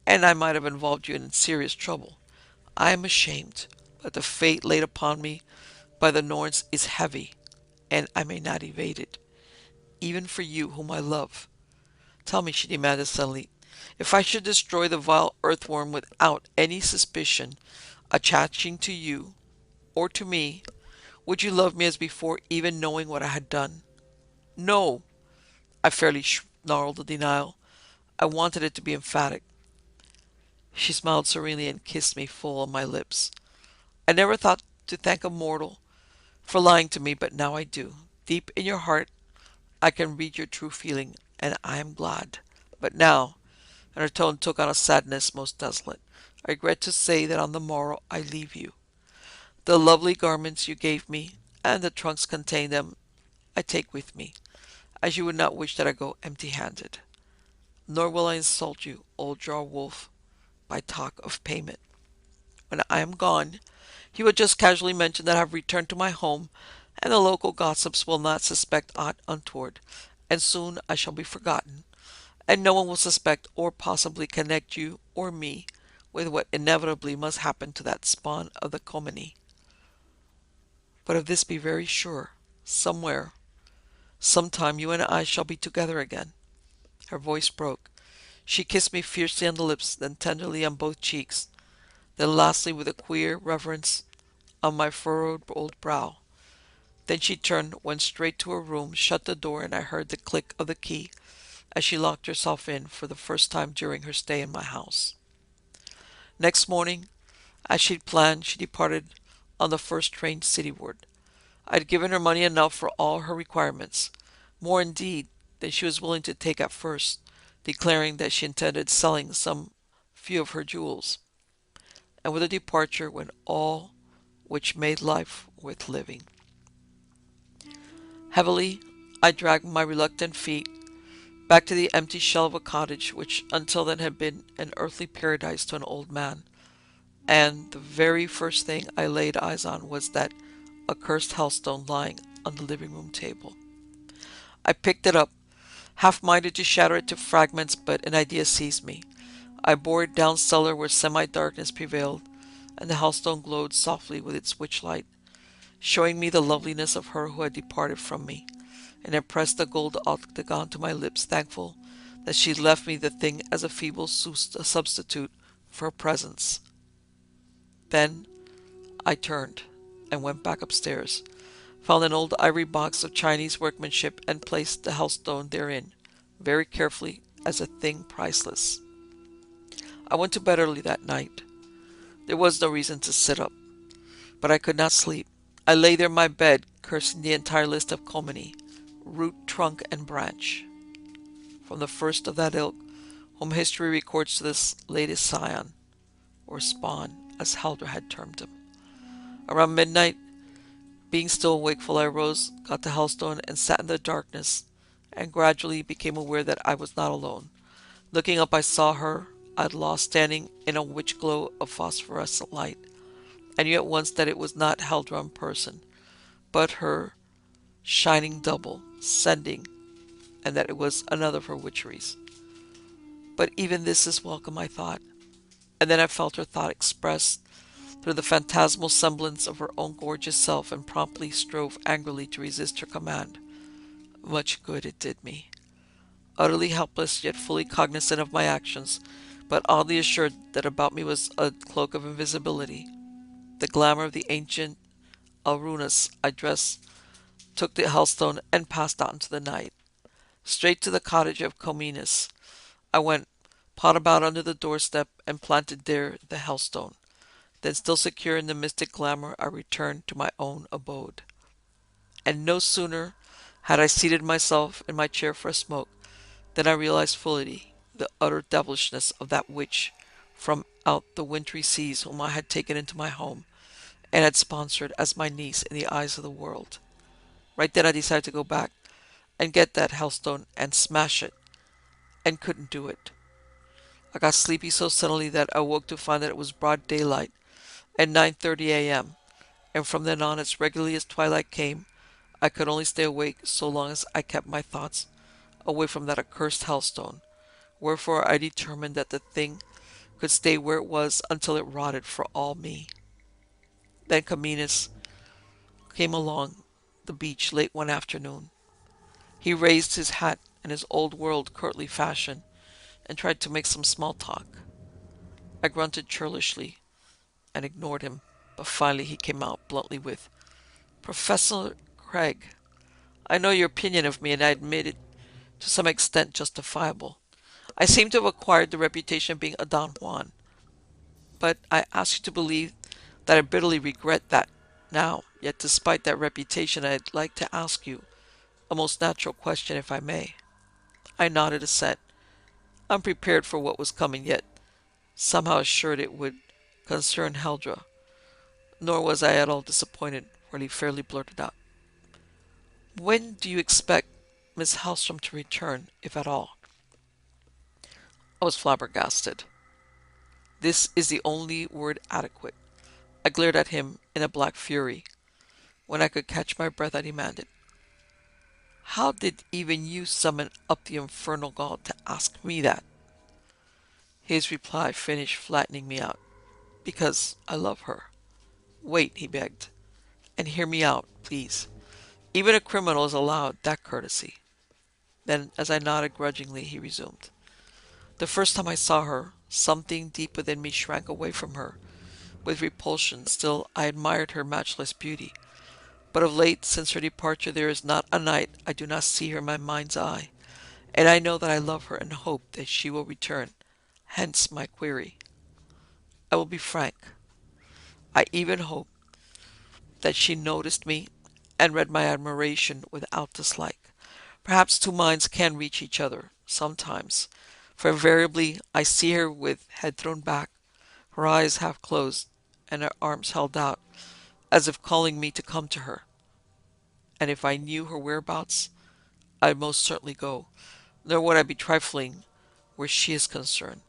And I might have involved you in serious trouble. I am ashamed, but the fate laid upon me by the Norns is heavy, and I may not evade it, even for you whom I love. Tell me, she demanded suddenly, if I should destroy the vile earthworm without any suspicion attaching to you or to me, would you love me as before, even knowing what I had done? No, I fairly snarled the denial. I wanted it to be emphatic. She smiled serenely and kissed me full on my lips. I never thought to thank a mortal for lying to me, but now I do. Deep in your heart I can read your true feeling, and I am glad. But now, and her tone took on a sadness most desolate, I regret to say that on the morrow I leave you. The lovely garments you gave me, and the trunks containing them, I take with me, as you would not wish that I go empty-handed. Nor will I insult you, old Jar Wolf, by talk of payment. When I am gone, you will just casually mention that I have returned to my home, and the local gossips will not suspect aught untoward, and soon I shall be forgotten, and no one will suspect or possibly connect you or me with what inevitably must happen to that spawn of the Comini. But of this be very sure, somewhere, sometime you and I shall be together again. Her voice broke. She kissed me fiercely on the lips, then tenderly on both cheeks, then lastly with a queer reverence on my furrowed old brow. Then she turned, went straight to her room, shut the door, and I heard the click of the key as she locked herself in for the first time during her stay in my house. Next morning, as she'd planned, she departed on the first train cityward. I'd given her money enough for all her requirements, more indeed than she was willing to take at first, declaring that she intended selling some few of her jewels. And with her departure went all which made life worth living. Heavily, I dragged my reluctant feet back to the empty shell of a cottage which until then had been an earthly paradise to an old man, and the very first thing I laid eyes on was that accursed hellstone lying on the living room table. I picked it up, half-minded to shatter it to fragments, but an idea seized me. I bore it down cellar where semi-darkness prevailed, and the hellstone glowed softly with its witch-light, showing me the loveliness of her who had departed from me, and I pressed the gold octagon to my lips, thankful that she left me the thing as a feeble substitute for her presence. Then I turned and went back upstairs, found an old ivory box of Chinese workmanship, and placed the hellstone therein, very carefully, as a thing priceless. I went to bed early that night. There was no reason to sit up, but I could not sleep. I lay there in my bed, cursing the entire list of Comini, root, trunk, and branch, from the first of that ilk whom history records to this latest scion, or spawn, as Heldra had termed him. Around midnight, being still wakeful, I arose, got the hellstone, and sat in the darkness, and gradually became aware that I was not alone. Looking up, I saw her I'd lost standing in a witch glow of phosphorescent light. I knew at once that it was not Heldra in person, but her shining double, sending, and that it was another of her witcheries. But even this is welcome, I thought, and then I felt her thought expressed through the phantasmal semblance of her own gorgeous self, and promptly strove angrily to resist her command. Much good it did me. utterly helpless yet fully cognizant of my actions, but oddly assured that about me was a cloak of invisibility. The glamour of the ancient Alrunas I dressed, took the Hellstone, and passed out into the night. Straight to the cottage of Comines I went, pawed about under the doorstep, and planted there the Hellstone. Then, still secure in the mystic glamour, I returned to my own abode. And no sooner had I seated myself in my chair for a smoke than I realized fully the utter devilishness of that witch from out the wintry seas whom I had taken into my home and had sponsored as my niece in the eyes of the world. Right then I decided to go back and get that Hellstone and smash it, and couldn't do it. I got sleepy so suddenly that I woke to find that it was broad daylight at 9:30 a.m., and from then on, as regularly as twilight came, I could only stay awake so long as I kept my thoughts away from that accursed Hellstone, wherefore I determined that the thing could stay where it was until it rotted for all me. Then Comines came along the beach late one afternoon. He raised his hat in his old world courtly fashion and tried to make some small talk. I grunted churlishly and ignored him, but finally he came out bluntly with, "Professor Craig, I know your opinion of me, and I admit it to some extent justifiable. I seem to have acquired the reputation of being a Don Juan, but I ask you to believe that I bitterly regret that now. Yet despite that reputation, I'd like to ask you a most natural question, if I may." I nodded assent, unprepared for what was coming, yet somehow assured it would concern Heldra. Nor was I at all disappointed when he fairly blurted out, "When do you expect Miss Hellstrom to return, if at all?" I was flabbergasted. This is the only word adequate. I glared at him in a black fury. When I could catch my breath, I demanded, "How did even you summon up the infernal gall to ask me that?" His reply finished flattening me out. "Because I love her." "Wait," he begged, "and hear me out, please. Even a criminal is allowed that courtesy." Then, as I nodded grudgingly, he resumed, "The first time I saw her, something deep within me shrank away from her with repulsion. Still, I admired her matchless beauty. But of late, since her departure, there is not a night I do not see her in my mind's eye, and I know that I love her and hope that she will return. Hence my query. I will be frank. I even hope that she noticed me and read my admiration without dislike. Perhaps two minds can reach each other, sometimes, for invariably I see her with head thrown back, her eyes half closed, and her arms held out, as if calling me to come to her. And if I knew her whereabouts, I'd most certainly go, nor would I be trifling where she is concerned.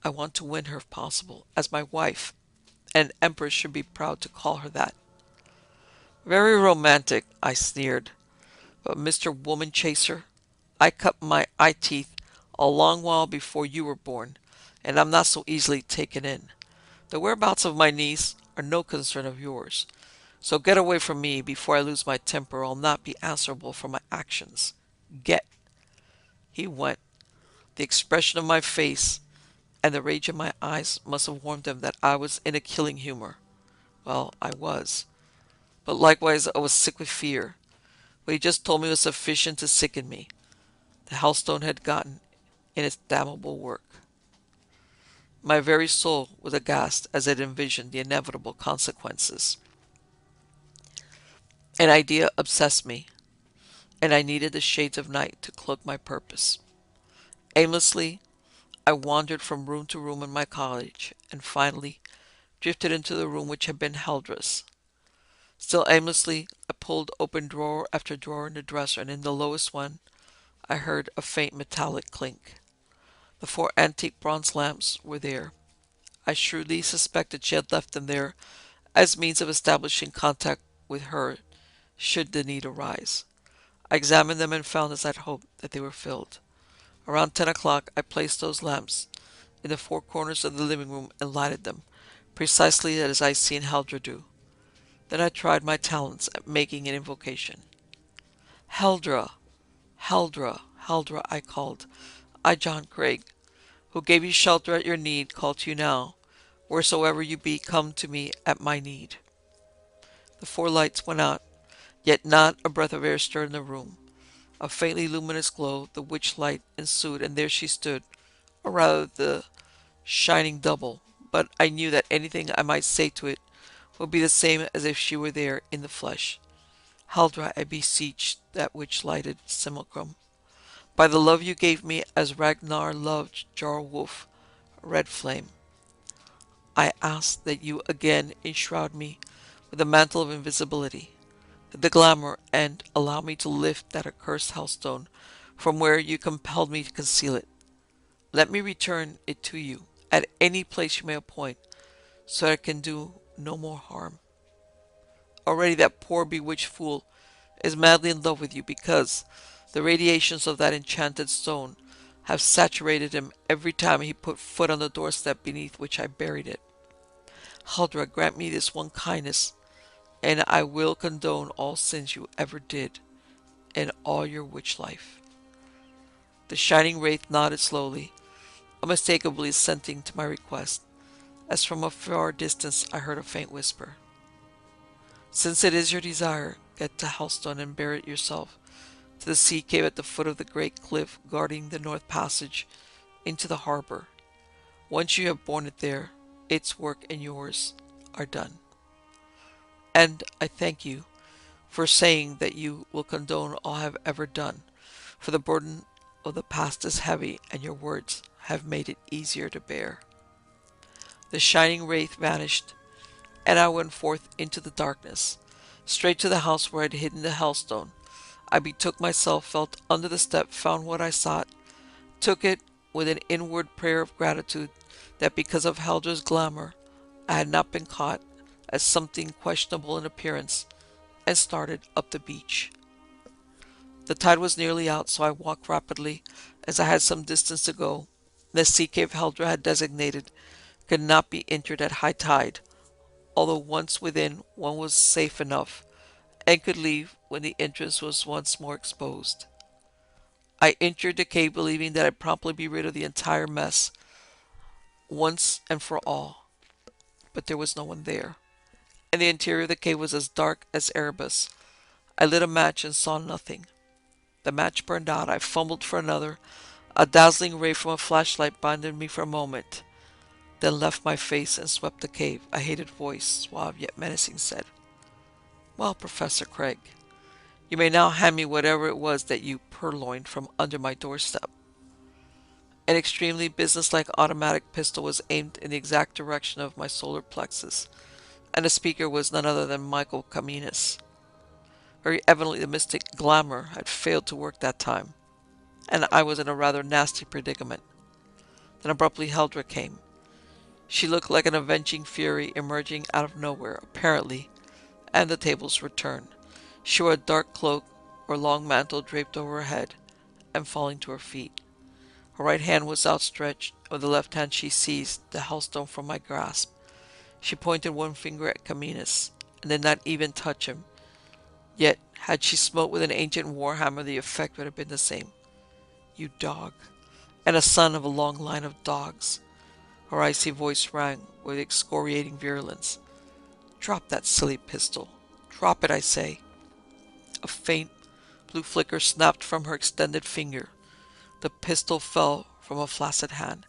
I want to win her if possible, as my wife, and an empress should be proud to call her that." "Very romantic," I sneered. "But Mr. Woman Chaser, I cut my eye teeth a long while before you were born, and I'm not so easily taken in. The whereabouts of my niece are no concern of yours. So get away from me before I lose my temper, or I'll not be answerable for my actions. Get." He went. The expression of my face and the rage in my eyes must have warned him that I was in a killing humor. Well, I was. But likewise I was sick with fear. What he just told me was sufficient to sicken me. The Hellstone had gotten in its damnable work. My very soul was aghast as it envisioned the inevitable consequences. An idea obsessed me, and I needed the shades of night to cloak my purpose. Aimlessly, I wandered from room to room in my cottage, and finally drifted into the room which had been Heldra's. Still aimlessly, I pulled open drawer after drawer in the dresser, and in the lowest one I heard a faint metallic clink. The four antique bronze lamps were there. I shrewdly suspected she had left them there as means of establishing contact with her should the need arise. I examined them and found, as I'd hoped, that they were filled. Around 10 o'clock I placed those lamps in the four corners of the living room and lighted them, precisely as I seen Heldra do. Then I tried my talents at making an invocation. "Heldra! Heldra! Heldra, I called. I, John Craig, who gave you shelter at your need, call to you now. Wheresoever you be, come to me at my need. The four lights went out, yet not a breath of air stirred in the room. A faintly luminous glow, the witch light, ensued, and there she stood, or rather the shining double, but I knew that anything I might say to it would be the same as if she were there in the flesh. Heldra, I beseech that witch lighted simulacrum, by the love you gave me as Ragnar loved Jarl Wolf, Red Flame, I ask that you again enshroud me with the mantle of invisibility, the glamour, and allow me to lift that accursed hellstone from where you compelled me to conceal it. Let me return it to you at any place you may appoint, so that it can do no more harm. Already that poor bewitched fool is madly in love with you because the radiations of that enchanted stone have saturated him every time he put foot on the doorstep beneath which I buried it. Heldra, grant me this one kindness, and I will condone all sins you ever did in all your witch life. The shining wraith nodded slowly, unmistakably assenting to my request, as from a far distance I heard a faint whisper. Since it is your desire, get to Hellstone and bear it yourself to the sea cave at the foot of the great cliff guarding the north passage into the harbor. Once you have borne it there, its work and yours are done. And I thank you for saying that you will condone all I have ever done, for the burden of the past is heavy, and your words have made it easier to bear. The shining wraith vanished, and I went forth into the darkness, straight to the house where I had hidden the hellstone. I betook myself, felt under the step, found what I sought, took it with an inward prayer of gratitude that because of Heldra's glamour I had not been caught as something questionable in appearance, and started up the beach. The tide was nearly out, so I walked rapidly, as I had some distance to go. The sea cave Heldra had designated could not be entered at high tide, although once within one was safe enough, and could leave when the entrance was once more exposed. I entered the cave believing that I'd promptly be rid of the entire mess, once and for all, but there was no one there, and the interior of the cave was as dark as Erebus. I lit a match and saw nothing. The match burned out. I fumbled for another. A dazzling ray from a flashlight blinded me for a moment, then left my face and swept the cave. A hated voice, suave yet menacing, said, "Well, Professor Craig, you may now hand me whatever it was that you purloined from under my doorstep." An extremely businesslike automatic pistol was aimed in the exact direction of my solar plexus, and the speaker was none other than Michael Kaminis. Very evidently the mystic glamour had failed to work that time, and I was in a rather nasty predicament. Then abruptly Heldra came. She looked like an avenging fury emerging out of nowhere, apparently, and the tables were turned. She wore a dark cloak or long mantle draped over her head and falling to her feet. Her right hand was outstretched. With the left hand she seized the hellstone from my grasp. She pointed one finger at Kaminis, and did not even touch him. Yet, had she smote with an ancient warhammer, the effect would have been the same. "You dog, and a son of a long line of dogs." Her icy voice rang with excoriating virulence. "Drop that silly pistol. Drop it, I say." A faint blue flicker snapped from her extended finger. The pistol fell from a flaccid hand.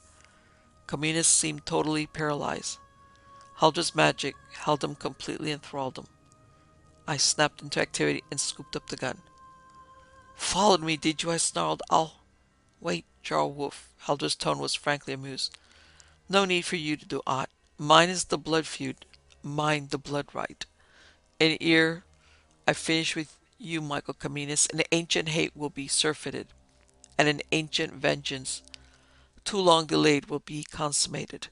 Kaminis seemed totally paralyzed. Heldra's magic held him completely enthralled him. I snapped into activity and scooped up the gun. "Followed me, did you?" I snarled. "I'll—" "Wait, Jarl Wolf." Heldra's tone was frankly amused. "No need for you to do aught. Mine is the blood feud. Mine the blood right. And ere I finish with you, Michael Kaminis, an ancient hate will be surfeited, and an ancient vengeance, too long delayed, will be consummated."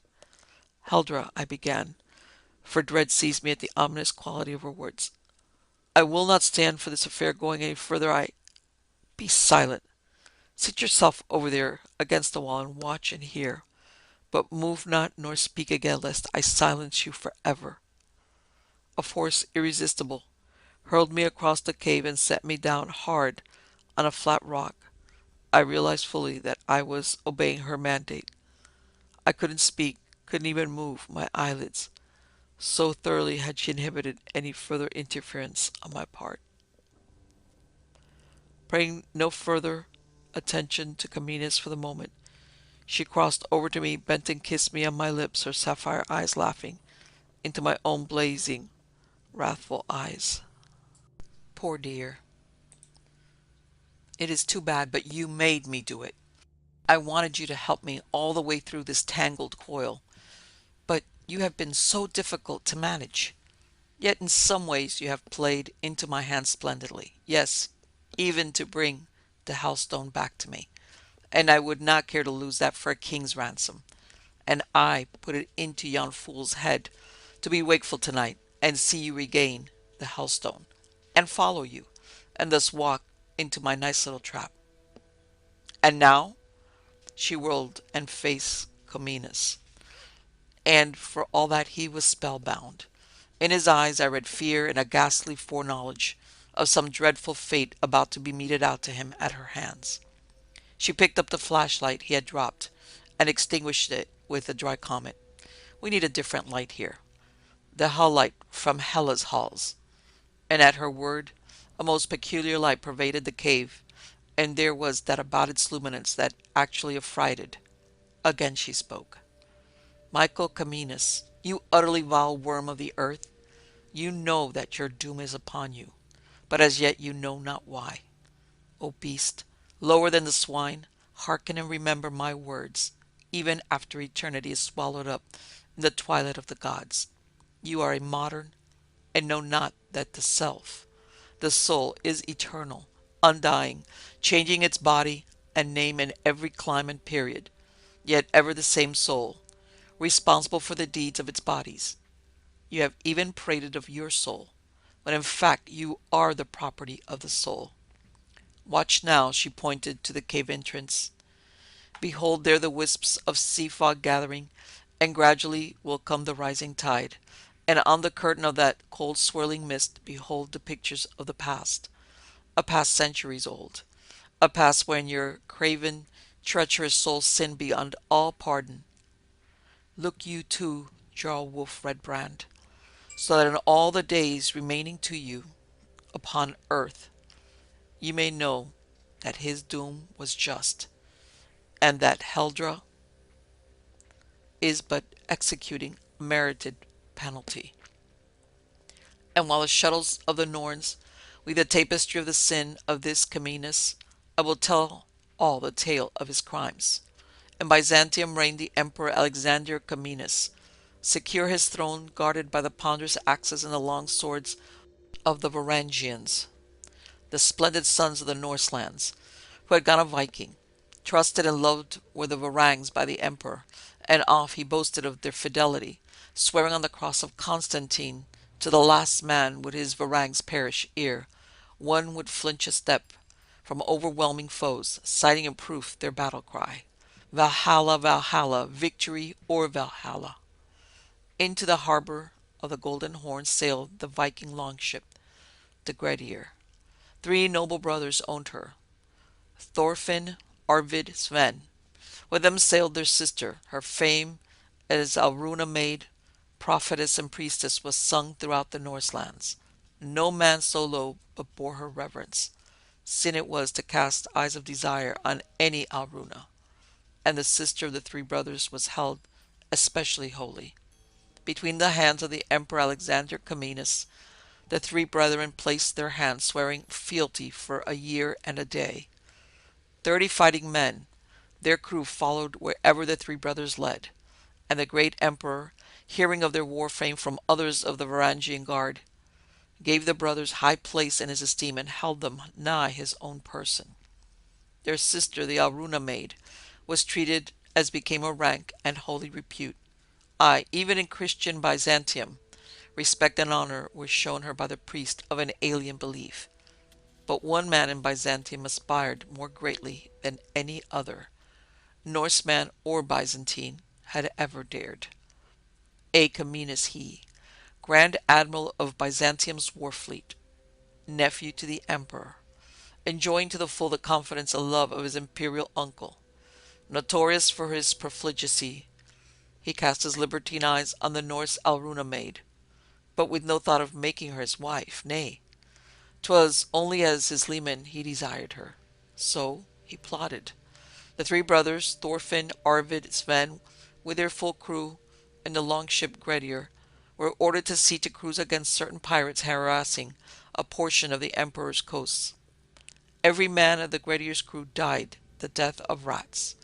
"Heldra," I began, for dread seized me at the ominous quality of her words. "I will not stand for this affair going any further. I—" "Be silent. Sit yourself over there against the wall and watch and hear. But move not nor speak again, lest I silence you forever." A force irresistible hurled me across the cave and set me down hard on a flat rock. I realized fully that I was obeying her mandate. I couldn't speak, couldn't even move my eyelids. So thoroughly had she inhibited any further interference on my part. Paying no further attention to Caminus for the moment, she crossed over to me, bent and kissed me on my lips, her sapphire eyes laughing into my own blazing, wrathful eyes. Poor dear. It is too bad, but you made me do it. I wanted you to help me all the way through this tangled coil, but you have been so difficult to manage. Yet in some ways you have played into my hands splendidly. Yes, even to bring the Hellstone back to me. And I would not care to lose that for a king's ransom. And I put it into yon fool's head to be wakeful tonight and see you regain the Hellstone, and follow you, and thus walk into my nice little trap. And now she whirled and faced Comines, and for all that he was spellbound. In his eyes I read fear and a ghastly foreknowledge of some dreadful fate about to be meted out to him at her hands. She picked up the flashlight he had dropped and extinguished it with a dry comment. We need a different light here. The hell light from Hela's halls. And at her word, a most peculiar light pervaded the cave, and there was that about its luminance that actually affrighted. Again she spoke. Michael Caminus, you utterly vile worm of the earth, you know that your doom is upon you, but as yet you know not why. O beast, lower than the swine, hearken and remember my words, even after eternity is swallowed up in the twilight of the gods. You are a modern, and know not that the self, the soul, is eternal, undying, changing its body and name in every clime and period, yet ever the same soul, responsible for the deeds of its bodies. You have even prated of your soul, when in fact you are the property of the soul. Watch now, she pointed to the cave entrance. Behold there the wisps of sea fog gathering, and gradually will come the rising tide. And on the curtain of that cold swirling mist, behold the pictures of the past, a past centuries old, a past when your craven, treacherous soul sinned beyond all pardon. Look you too, Jarl Wolf Redbrand, so that in all the days remaining to you upon earth, you may know that his doom was just, and that Heldra is but executing a merited penalty. And while the shuttles of the Norns weave the tapestry of the sin of this Caminus, I will tell all the tale of his crimes. In Byzantium reigned the Emperor Alexander Caminus, secure his throne guarded by the ponderous axes and the long swords of the Varangians, the splendid sons of the Norse lands, who had gone a Viking. Trusted and loved were the Varangs by the emperor, and oft he boasted of their fidelity, swearing on the cross of Constantine, to the last man would his Varangs perish ere one would flinch a step from overwhelming foes, citing in proof their battle cry, Valhalla, Valhalla, victory or Valhalla. Into the harbor of the Golden Horn sailed the Viking longship, the Gredier. Three noble brothers owned her, Thorfinn, Arvid, Sven. With them sailed their sister. Her fame as Alruna maid, prophetess and priestess was sung throughout the Norselands. No man so low but bore her reverence. Sin it was to cast eyes of desire on any Alruna, and the sister of the three brothers was held especially holy. Between the hands of the Emperor Alexander Comnenus, the three brethren placed their hands, swearing fealty for a year and a day. 30 fighting men, their crew, followed wherever the three brothers led, and the great emperor, hearing of their war fame from others of the Varangian guard, gave the brothers high place in his esteem and held them nigh his own person. Their sister, the Alruna maid, was treated as became her rank and holy repute. Aye, even in Christian Byzantium, respect and honor were shown her by the priest of an alien belief. But one man in Byzantium aspired more greatly than any other, Norseman or Byzantine, had ever dared. Achaemenes he, Grand Admiral of Byzantium's war fleet, nephew to the Emperor, enjoying to the full the confidence and love of his imperial uncle. Notorious for his profligacy, he cast his libertine eyes on the Norse Alruna maid, but with no thought of making her his wife. Nay, 'twas only as his leman he desired her. So he plotted. The three brothers, Thorfinn, Arvid, Sven, with their full crew, and the longship Grettir, were ordered to sea to cruise against certain pirates harassing a portion of the Emperor's coasts. Every man of the Grettir's crew died the death of rats,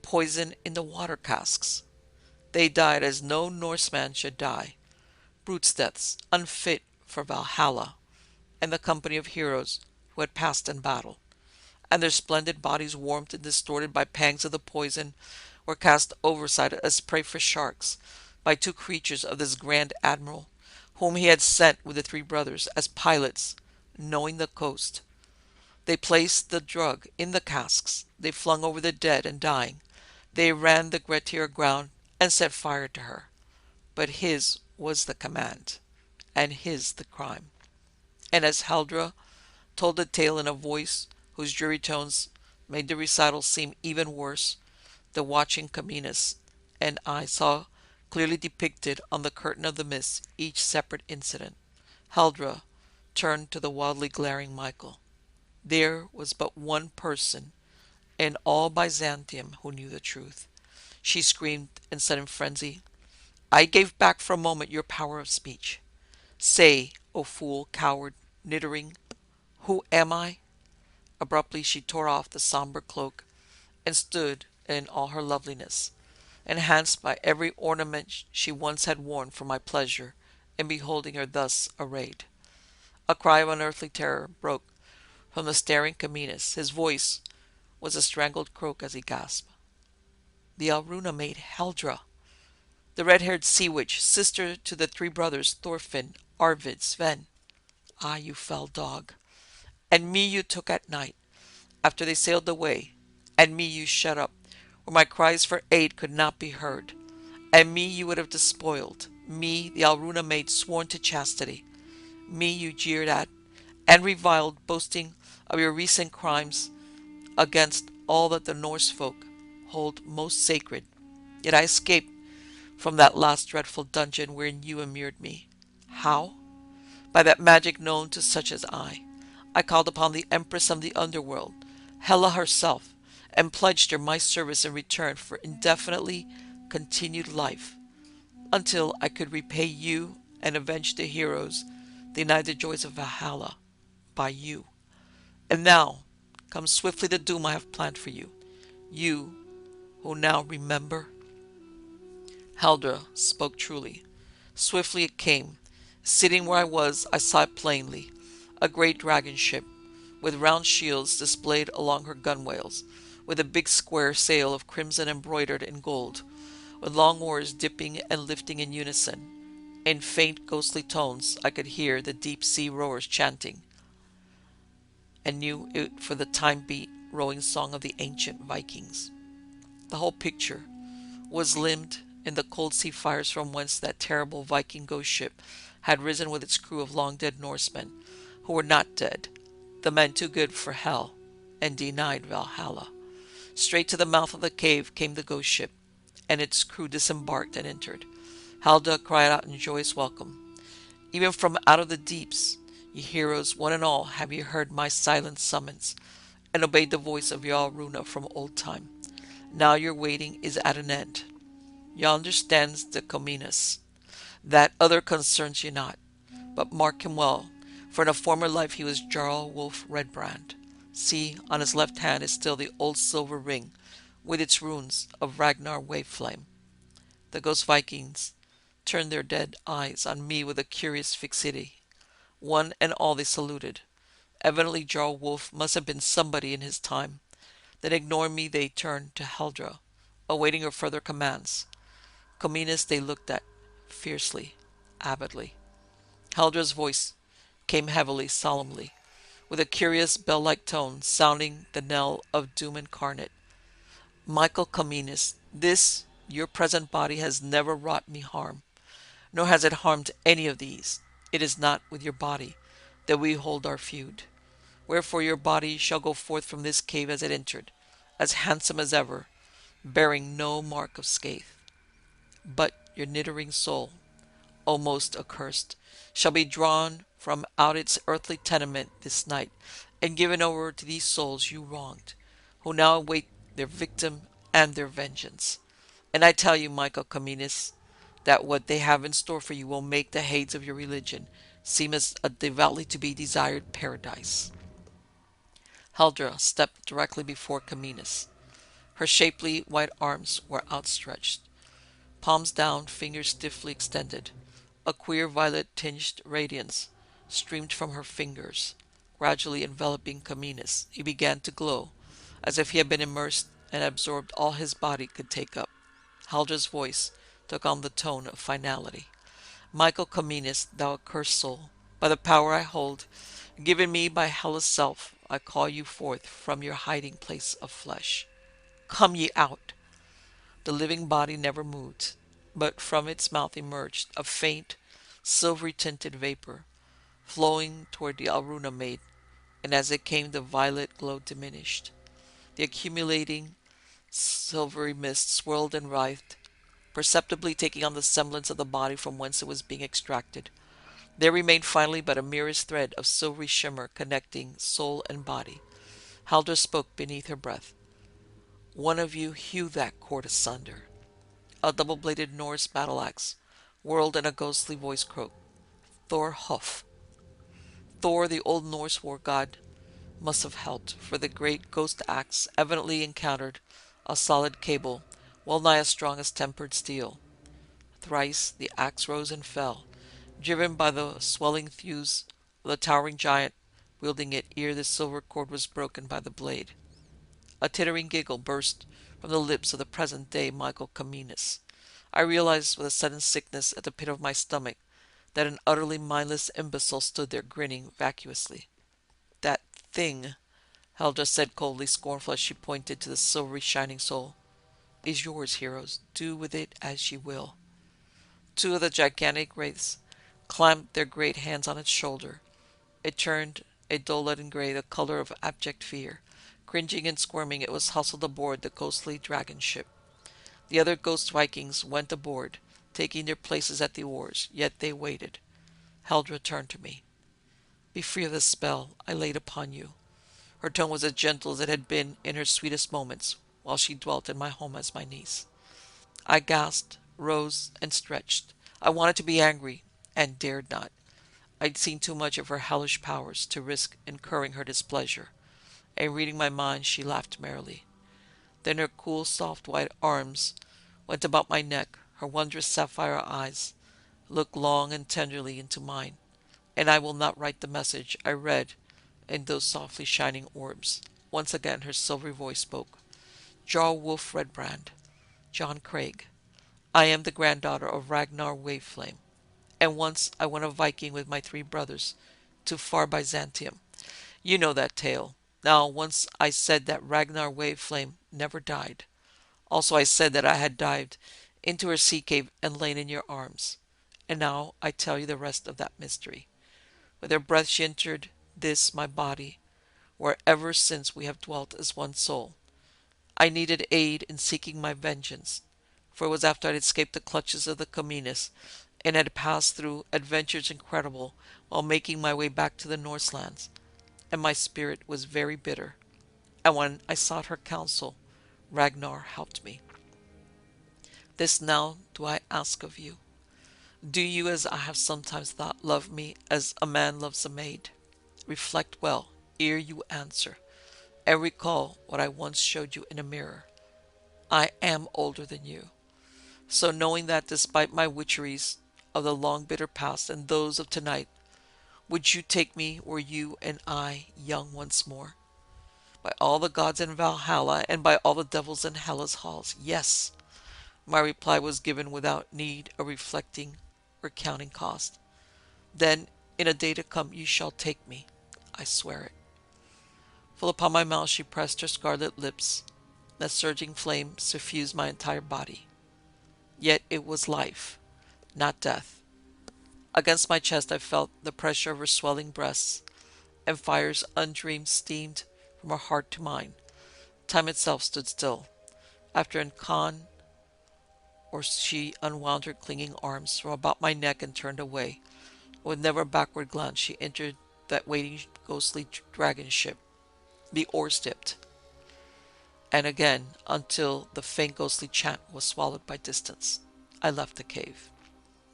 poison in the water casks. They died as no Norseman should die, brutes' deaths, unfit for Valhalla and the company of heroes who had passed in battle, and their splendid bodies warmed and distorted by pangs of the poison were cast overside as prey for sharks by two creatures of this grand admiral, whom he had sent with the three brothers as pilots, knowing the coast. They placed the drug in the casks, they flung over the dead and dying, they ran the Grettir aground and set fire to her. But his was the command, and his the crime. And as Heldra told the tale in a voice whose dreary tones made the recital seem even worse, the watching Caminus and I saw clearly depicted on the curtain of the mist each separate incident. Heldra turned to the wildly glaring Michael. There was but one person in all Byzantium who knew the truth. She screamed and said in frenzy, "I gave back for a moment your power of speech. Say, O fool, coward, niddering, who am I?" Abruptly she tore off the somber cloak and stood in all her loveliness, enhanced by every ornament she once had worn for my pleasure in beholding her thus arrayed. A cry of unearthly terror broke from the staring Caminus. His voice was a strangled croak as he gasped. The Alruna maid Heldra! The red-haired sea witch, sister to the three brothers Thorfinn, Arvid, Sven. Ah, you fell dog! And me you took at night, after they sailed away, and me you shut up, where my cries for aid could not be heard, and me you would have despoiled, me, the Alruna maid sworn to chastity, me you jeered at and reviled, boasting of your recent crimes against all that the Norse folk hold most sacred. Yet I escaped from that last dreadful dungeon wherein you immured me. How? By that magic known to such as I. I called upon the Empress of the Underworld, Hela herself, and pledged her my service in return for indefinitely continued life, until I could repay you and avenge the heroes denied the joys of Valhalla by you. And now comes swiftly the doom I have planned for you, you who now remember. Heldra spoke truly. Swiftly it came. Sitting where I was, I saw it plainly, a great dragon ship, with round shields displayed along her gunwales, with a big square sail of crimson embroidered in gold, with long oars dipping and lifting in unison. In faint ghostly tones I could hear the deep sea rowers chanting, and knew it for the time-beat rowing song of the ancient Vikings. The whole picture was limned in the cold sea fires from whence that terrible Viking ghost ship had risen with its crew of long-dead Norsemen, who were not dead, the men too good for hell, and denied Valhalla. Straight to the mouth of the cave came the ghost ship, and its crew disembarked and entered. Halda cried out in joyous welcome. Even from out of the deeps, ye heroes, one and all, have ye heard my silent summons, and obeyed the voice of Jarl Runa from old time. Now your waiting is at an end. Ye understands the Comines. That other concerns ye not, but mark him well, for in a former life he was Jarl Wolf Redbrand. See, on his left hand is still the old silver ring, with its runes of Ragnar Waveflame. The ghost Vikings turned their dead eyes on me with a curious fixity. One and all they saluted. Evidently Jarl Wolf must have been somebody in his time. Then ignoring me they turned to Heldra, awaiting her further commands. Comines they looked at, fiercely, avidly. Heldra's voice came heavily, solemnly, with a curious bell-like tone, sounding the knell of doom incarnate. Michael Comines, this, your present body, has never wrought me harm, nor has it harmed any of these. It is not with your body that we hold our feud. Wherefore your body shall go forth from this cave as it entered, as handsome as ever, bearing no mark of scathe. But your niddering soul, O most accursed, shall be drawn from out its earthly tenement this night, and given over to these souls you wronged, who now await their victim and their vengeance. And I tell you, Michael Comines, that what they have in store for you will make the Hades of your religion seem as a devoutly to be desired paradise. Heldra stepped directly before Comines. Her shapely white arms were outstretched, palms down, fingers stiffly extended. A queer violet-tinged radiance streamed from her fingers, gradually enveloping Comines. He began to glow, as if he had been immersed and absorbed all his body could take up. Haldra's voice took on the tone of finality. Michael Comines, thou accursed soul, by the power I hold, given me by Hellas' self, I call you forth from your hiding place of flesh. Come ye out! The living body never moved, but from its mouth emerged a faint, silvery-tinted vapor, flowing toward the Alruna maid, and as it came the violet glow diminished. The accumulating silvery mist swirled and writhed, perceptibly taking on the semblance of the body from whence it was being extracted. There remained finally but a merest thread of silvery shimmer connecting soul and body. Haldra spoke beneath her breath. One of you hew that cord asunder. A double-bladed Norse battle-axe whirled and a ghostly voice croaked. Thor Hof. Thor, the old Norse war god, must have helped, for the great ghost axe evidently encountered a solid cable, well nigh as strong as tempered steel. Thrice the axe rose and fell, driven by the swelling thews of the towering giant wielding it ere the silver cord was broken by the blade. A tittering giggle burst from the lips of the present-day Michael Comines. I realized with a sudden sickness at the pit of my stomach that an utterly mindless imbecile stood there grinning vacuously. That thing, Heldra said coldly scornful as she pointed to the silvery shining soul, is yours, heroes. Do with it as ye will. Two of the gigantic wraiths clamped their great hands on its shoulder. It turned a dull leaden gray, the color of abject fear. Cringing and squirming, it was hustled aboard the ghostly dragon ship. The other ghost Vikings went aboard, taking their places at the oars, yet they waited. Heldra turned to me. Be free of the spell I laid upon you. Her tone was as gentle as it had been in her sweetest moments, while she dwelt in my home as my niece. I gasped, rose, and stretched. I wanted to be angry, and dared not. I'd seen too much of her hellish powers to risk incurring her displeasure, and reading my mind, she laughed merrily. Then her cool, soft white arms went about my neck, her wondrous sapphire eyes looked long and tenderly into mine, and I will not write the message I read in those softly shining orbs. Once again her silvery voice spoke. Jarl Wolf Redbrand, John Craig, I am the granddaughter of Ragnar Waveflame, and once I went a Viking with my 3 brothers to far Byzantium. You know that tale. Now, once I said that Ragnar Waveflame never died. Also I said that I had dived into her sea cave and lain in your arms. And now I tell you the rest of that mystery. With her breath she entered this, my body, where ever since we have dwelt as one soul. I needed aid in seeking my vengeance, for it was after I had escaped the clutches of the Comines and had passed through adventures incredible while making my way back to the Norse lands, and my spirit was very bitter. And when I sought her counsel, Ragnar helped me. This now do I ask of you. Do you, as I have sometimes thought, love me as a man loves a maid? Reflect well ere you answer, and recall what I once showed you in a mirror. I am older than you. So knowing that despite my witcheries of the long bitter past and those of tonight, would you take me were you and I young once more? By all the gods in Valhalla and by all the devils in Hellas' halls, yes. My reply was given without need of reflecting or counting cost. Then, in a day to come, you shall take me. I swear it. Full upon my mouth she pressed her scarlet lips. That surging flame suffused my entire body. Yet it was life, not death. Against my chest I felt the pressure of her swelling breasts, and fires undreamed steamed from her heart to mine. Time itself stood still. After an con or she unwound her clinging arms from about my neck and turned away. With never a backward glance, she entered that waiting ghostly dragon ship. The oars dipped, and again, until the faint ghostly chant was swallowed by distance, I left the cave.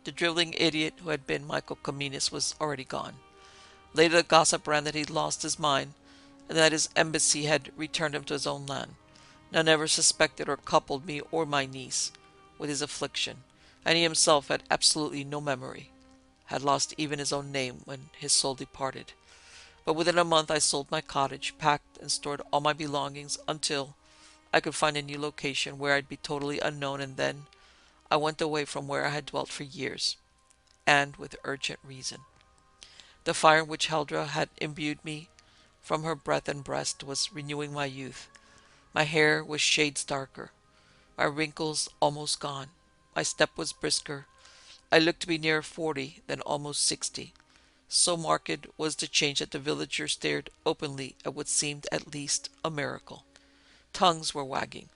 The driveling idiot who had been Michael Comines was already gone. Later the gossip ran that he'd lost his mind, and that his embassy had returned him to his own land. None ever suspected or coupled me or my niece with his affliction, and he himself had absolutely no memory, had lost even his own name when his soul departed. But within a month I sold my cottage, packed and stored all my belongings until I could find a new location where I'd be totally unknown, and then I went away from where I had dwelt for years, and with urgent reason. The fire in which Heldra had imbued me from her breath and breast was renewing my youth. My hair was shades darker, my wrinkles almost gone. My step was brisker. I looked to be nearer 40 than almost 60. So marked was the change that the villagers stared openly at what seemed at least a miracle. Tongues were wagging,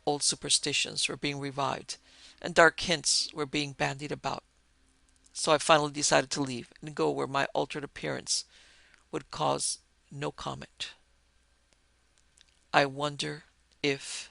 old superstitions were being revived, and dark hints were being bandied about. So I finally decided to leave and go where my altered appearance would cause no comment. I wonder if